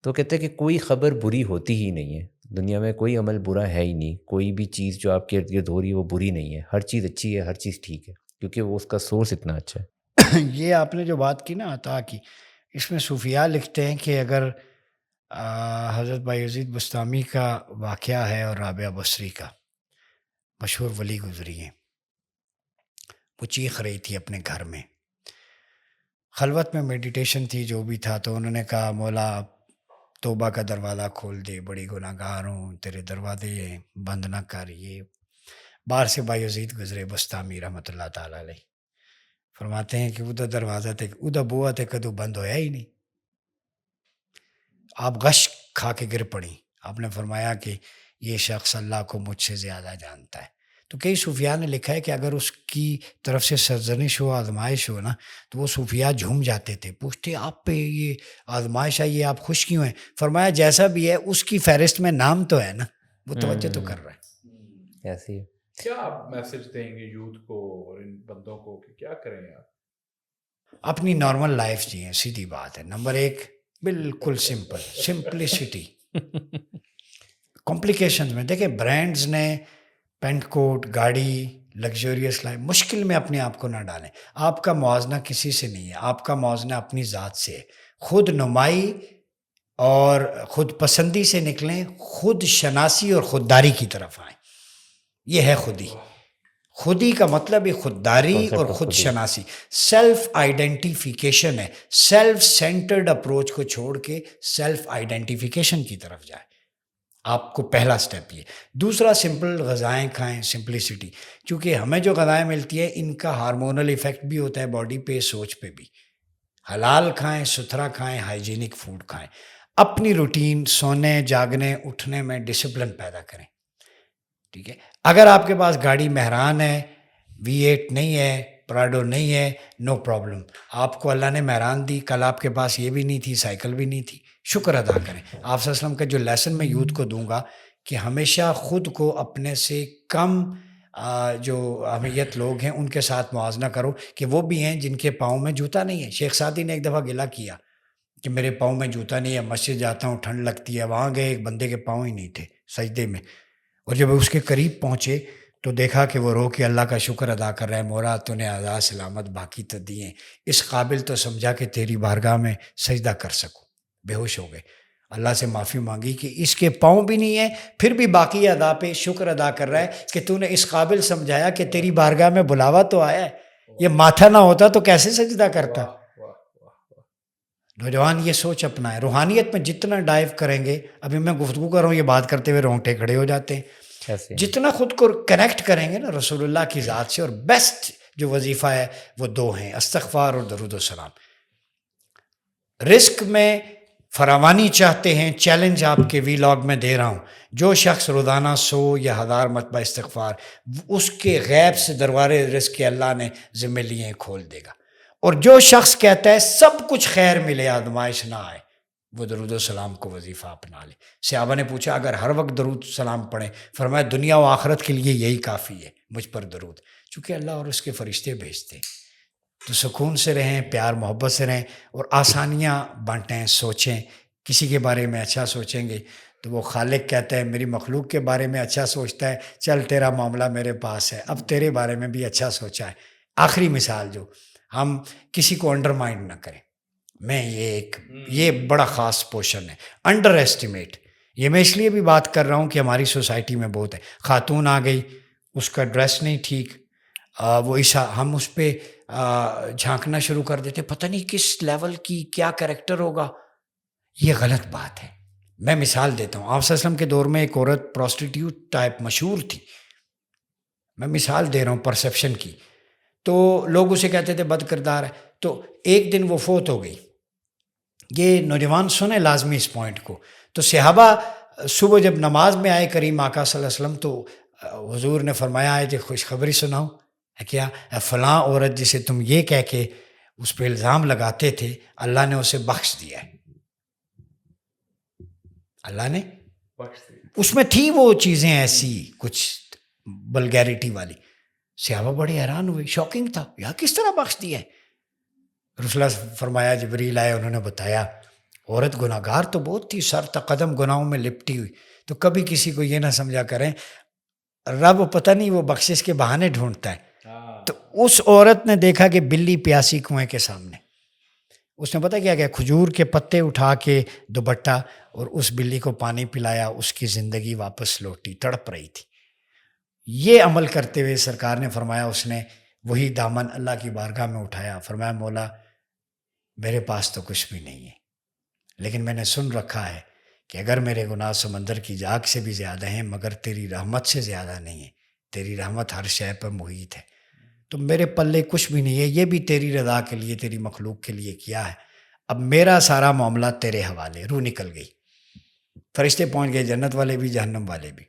تو کہتے ہیں کہ کوئی خبر بری ہوتی ہی نہیں ہے، دنیا میں کوئی عمل برا ہے ہی نہیں، کوئی بھی چیز جو آپ کے ارد گرد ہو رہی ہے وہ بری نہیں ہے، ہر چیز اچھی ہے، ہر چیز ٹھیک ہے، کیونکہ وہ اس کا سورس اتنا اچھا ہے. یہ آپ نے جو بات کی نا عطا کی، اس میں صوفیاء لکھتے ہیں کہ اگر حضرت بایزید بستامی کا واقعہ ہے اور رابعہ بصری کا، مشہور ولی گزری ہیں، وہ چیخ رہی تھی اپنے گھر میں، خلوت میں میڈیٹیشن تھی جو بھی تھا، تو انہوں نے کہا مولا توبہ کا دروازہ کھول دے، بڑی گناہ گار ہوں، تیرے دروازے بند نہ کر. یہ باہر سے بایزید گزرے بستامی رحمۃ اللہ تعالیٰ علیہ، فرماتے ہیں کہ ادھر دروازہ تے ادھر بوا تے کدو بند ہویا ہی نہیں. آپ غش کھا کے گر پڑی. آپ نے فرمایا کہ یہ شخص اللہ کو مجھ سے زیادہ جانتا ہے. تو کئی صوفیاء نے لکھا ہے کہ اگر اس کی طرف سے سرزنش ہو، آزمائش ہو نا، تو وہ صوفیاء جھوم جاتے تھے، پوچھتے آپ پہ یہ آزمائش آئی ہے، آپ خوش کیوں ہیں؟ فرمایا جیسا بھی ہے اس کی فہرست میں نام تو ہے نا، وہ توجہ تو کر رہا ہے. ایسی ہے. کیا آپ میسج دیں گے یوتھ کو اور ان بندوں کو کہ کیا کریں یار؟ اپنی نارمل لائف جئیں، سیدھی بات ہے. نمبر 1 بالکل سمپلسٹی. کمپلیکیشنز میں دیکھیں، برانڈز نے پینٹ کوٹ، گاڑی، لگژریس لائف، مشکل میں اپنے آپ کو نہ ڈالیں. آپ کا موازنہ کسی سے نہیں ہے، آپ کا موازنہ اپنی ذات سے ہے. خود نمائی اور خود پسندی سے نکلیں، خود شناسی اور خودداری کی طرف آئیں. یہ ہے خودی. خودی کا مطلب ہے خودداری اور خود شناسی، سیلف آئیڈینٹیفیکیشن ہے. سیلف سینٹرڈ اپروچ کو چھوڑ کے سیلف آئیڈینٹیفیکیشن کی طرف جائے. آپ کو پہلا سٹیپ یہ. دوسرا، سمپل غذائیں کھائیں، سمپلسٹی. چونکہ ہمیں جو غذائیں ملتی ہیں ان کا ہارمونل ایفیکٹ بھی ہوتا ہے باڈی پہ، سوچ پہ بھی. حلال کھائیں، ستھرا کھائیں، ہائیجینک فوڈ کھائیں. اپنی روٹین، سونے جاگنے اٹھنے میں ڈسپلن پیدا کریں. ٹھیک ہے. اگر آپ کے پاس گاڑی مہران ہے، V8 نہیں ہے، پراڈو نہیں ہے، نو پرابلم. آپ کو اللہ نے مہران دی، کل آپ کے پاس یہ بھی نہیں تھی، سائیکل بھی نہیں تھی، شکر ادا کریں. آپ صلی اللہ علیہ وسلم کا جو لیسن میں یوتھ کو دوں گا کہ ہمیشہ خود کو اپنے سے کم جو اہمیت لوگ ہیں ان کے ساتھ موازنہ کرو کہ وہ بھی ہیں جن کے پاؤں میں جوتا نہیں ہے. شیخ سعدی نے ایک دفعہ گلہ کیا کہ میرے پاؤں میں جوتا نہیں ہے، مسجد جاتا ہوں ٹھنڈ لگتی ہے. وہاں گئے، ایک بندے کے پاؤں ہی نہیں تھے سجدے میں، اور جب اس کے قریب پہنچے تو دیکھا کہ وہ رو کے اللہ کا شکر ادا کر رہا ہے، مولا تو نے آزاد سلامت باقی تو دیے، اس قابل تو سمجھا کہ تیری بارگاہ میں سجدہ کر سکوں. بے ہوش ہو گئے. اللہ سے معافی مانگی کہ اس کے پاؤں بھی نہیں ہے، پھر بھی باقی ادا پہ شکر ادا کر رہا ہے کہ تو نے اس قابل سمجھایا کہ تیری بارگاہ میں بلاوا تو آیا ہے. یہ ماتھا نہ ہوتا تو کیسے سجدہ کرتا. نوجوان یہ سوچ اپنائیں. روحانیت میں جتنا ڈائیو کریں گے، ابھی میں گفتگو کر رہا ہوں، یہ بات کرتے ہوئے رونگٹے کھڑے ہو جاتے ہیں. جتنا خود کو کنیکٹ کریں گے نا رسول اللہ کی ذات سے، اور بیسٹ جو وظیفہ ہے وہ 2 ہیں، استغفار اور درود و سلام. رزق میں فراوانی چاہتے ہیں، چیلنج آپ کے وی لاگ میں دے رہا ہوں. جو شخص روزانہ 100 یا 1000 مرتبہ استغفار، اس کے غیب سے دروازے رزق کے اللہ نے ذمہ لیے کھول دے گا. اور جو شخص کہتا ہے سب کچھ خیر ملے، آزمائش نہ آئے، وہ درود و سلام کو وظیفہ اپنا لے. صحابہ نے پوچھا اگر ہر وقت درود سلام پڑھیں، فرمایا دنیا و آخرت کے لیے یہی کافی ہے، مجھ پر درود. چونکہ اللہ اور اس کے فرشتے بھیجتے. تو سکون سے رہیں، پیار محبت سے رہیں، اور آسانیاں بانٹیں. سوچیں، کسی کے بارے میں اچھا سوچیں گے تو وہ خالق کہتا ہے میری مخلوق کے بارے میں اچھا سوچتا ہے، چل تیرا معاملہ میرے پاس ہے، اب تیرے بارے میں بھی اچھا سوچا ہے. آخری مثال جو ہم کسی کو انڈرمائن نہ کریں. میں یہ بڑا خاص پورشن ہے, انڈر ایسٹیمیٹ. یہ میں اس لیے بھی بات کر رہا ہوں کہ ہماری سوسائٹی میں بہت ہے. خاتون آ گئی, اس کا ڈریس نہیں ٹھیک, وہ ہم اس پہ جھانکنا شروع کر دیتے, پتہ نہیں کس لیول کی کیا کریکٹر ہوگا. یہ غلط بات ہے. میں مثال دیتا ہوں, آپ صلی اللہ علیہ وسلم کے دور میں ایک عورت پروسٹیٹیوٹ ٹائپ مشہور تھی. میں مثال دے رہا ہوں پرسیپشن کی. تو لوگ اسے کہتے تھے بد کردار ہے. تو ایک دن وہ فوت ہو گئی. یہ نوجوان سنیں لازمی اس پوائنٹ کو. تو صحابہ صبح جب نماز میں آئے کریم آقا صلی اللہ علیہ وسلم, تو حضور نے فرمایا ہے کہ خوشخبری سناؤ, کیا فلاں عورت جسے تم یہ کہہ کے اس پہ الزام لگاتے تھے, اللہ نے اسے بخش دیا ہے. اللہ نے اس میں تھی وہ چیزیں ایسی کچھ بلگیریٹی والی. صحابہ بڑے حیران ہوئے, شاکنگ تھا, یا کس طرح بخش دیا ہے. رسول اللہ فرمایا, جبریل آئے, انہوں نے بتایا عورت گناہ گار تو بہت تھی, سر تا قدم گناہوں میں لپٹی ہوئی. تو کبھی کسی کو یہ نہ سمجھا کریں رب پتہ نہیں وہ بخشش کے بہانے ڈھونڈتا ہے. تو اس عورت نے دیکھا کہ بلی پیاسی کنویں کے سامنے, اس نے پتہ کیا کھجور کے پتے اٹھا کے دوپٹہ اور اس بلی کو پانی پلایا, اس کی زندگی واپس لوٹی, تڑپ رہی تھی. یہ عمل کرتے ہوئے سرکار نے فرمایا, اس نے وہی دامن اللہ کی بارگاہ میں اٹھایا, فرمایا مولا میرے پاس تو کچھ بھی نہیں ہے, لیکن میں نے سن رکھا ہے کہ اگر میرے گناہ سمندر کی جاگ سے بھی زیادہ ہیں مگر تیری رحمت سے زیادہ نہیں ہے. تیری رحمت ہر شے پر محیط ہے, تو میرے پلے کچھ بھی نہیں ہے. یہ بھی تیری رضا کے لیے, تیری مخلوق کے لیے کیا ہے. اب میرا سارا معاملہ تیرے حوالے. روح نکل گئی. فرشتے پہنچ گئے, جنت والے بھی جہنم والے بھی.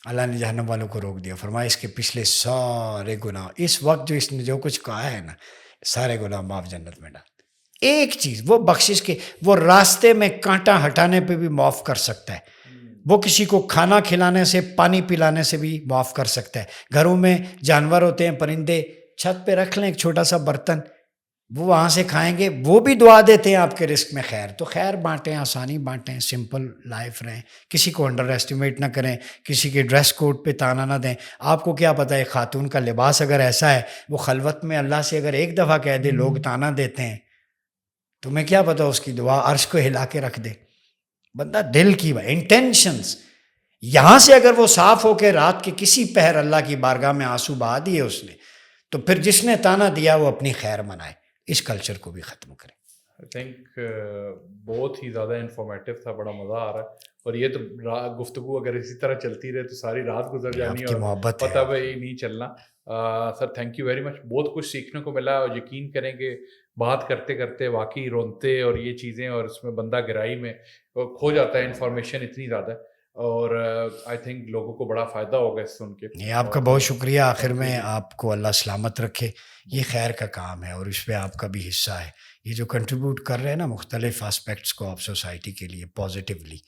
اللہ نے جہنم والوں کو روک دیا, فرمایا اس کے پچھلے سارے گناہ, اس وقت جو اس نے جو کچھ کہا ہے نا, سارے گناہ معاف جنت میں ڈال. ایک چیز وہ بخشش کے, وہ راستے میں کانٹا ہٹانے پہ بھی معاف کر سکتا ہے. وہ کسی کو کھانا کھلانے سے, پانی پلانے سے بھی معاف کر سکتا ہے. گھروں میں جانور ہوتے ہیں, پرندے, چھت پہ رکھ لیں ایک چھوٹا سا برتن, وہ وہاں سے کھائیں گے, وہ بھی دعا دیتے ہیں آپ کے رزق میں خیر. تو خیر بانٹیں, آسانی بانٹیں, سمپل لائف رہیں, کسی کو انڈر ایسٹیمیٹ نہ کریں, کسی کے ڈریس کوڈ پہ تانا نہ دیں. آپ کو کیا پتہ ہے خاتون کا لباس اگر ایسا ہے, وہ خلوت میں اللہ سے اگر ایک دفعہ کہہ دے لوگ تانا دیتے ہیں, تمہیں کیا پتہ اس کی دعا عرش کو ہلا کے رکھ دے. بندہ دل کی انٹینشنز یہاں سے اگر وہ صاف ہو کے رات کے کسی پہر اللہ کی بارگاہ میں آنسو بہا دیے اس نے, تو پھر جس نے تانا دیا وہ اپنی خیر منائے. اس کلچر کو بھی ختم کریں. آئی تھنک بہت ہی زیادہ انفارمیٹیو تھا, بڑا مزہ آ رہا ہے. اور یہ تو گفتگو اگر اسی طرح چلتی رہے تو ساری رات گزر جانی ہے اور پتہ بھی نہیں چلنا. Sir thank you very much, بہت کچھ سیکھنے کو ملا. اور یقین کریں کہ بات کرتے کرتے واقعی رونتے اور یہ چیزیں, اور اس میں بندہ گہرائی میں کھو جاتا ہے, انفارمیشن اتنی زیادہ ہے. اور آئی تھنک لوگوں کو بڑا فائدہ ہوگا اس سن کے. نہیں, آپ کا بہت شکریہ. آخر میں آپ کو اللہ سلامت رکھے. یہ خیر کا کام ہے اور اس پہ آپ کا بھی حصہ ہے. یہ جو کنٹریبیوٹ کر رہے ہیں نا مختلف آسپیکٹس کو آپ سوسائٹی کے لیے پازیٹیولی,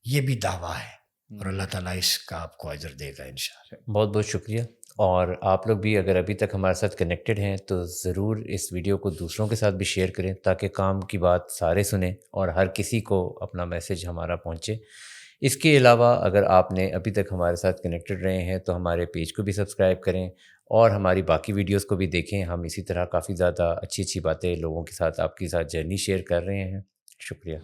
یہ بھی دعویٰ ہے, اور اللہ تعالیٰ اس کا آپ کو اجر دے گا انشاءاللہ. بہت بہت شکریہ. اور آپ لوگ بھی اگر ابھی تک ہمارے ساتھ کنیکٹڈ ہیں تو ضرور اس ویڈیو کو دوسروں کے ساتھ بھی شیئر کریں, تاکہ کام کی بات سارے سنیں اور ہر کسی کو اپنا میسیج ہمارا پہنچے. اس کے علاوہ اگر آپ نے ابھی تک ہمارے ساتھ کنیکٹڈ رہے ہیں تو ہمارے پیج کو بھی سبسکرائب کریں اور ہماری باقی ویڈیوز کو بھی دیکھیں. ہم اسی طرح کافی زیادہ اچھی اچھی باتیں لوگوں کے ساتھ, آپ کے ساتھ جرنی شیئر کر رہے ہیں. شکریہ.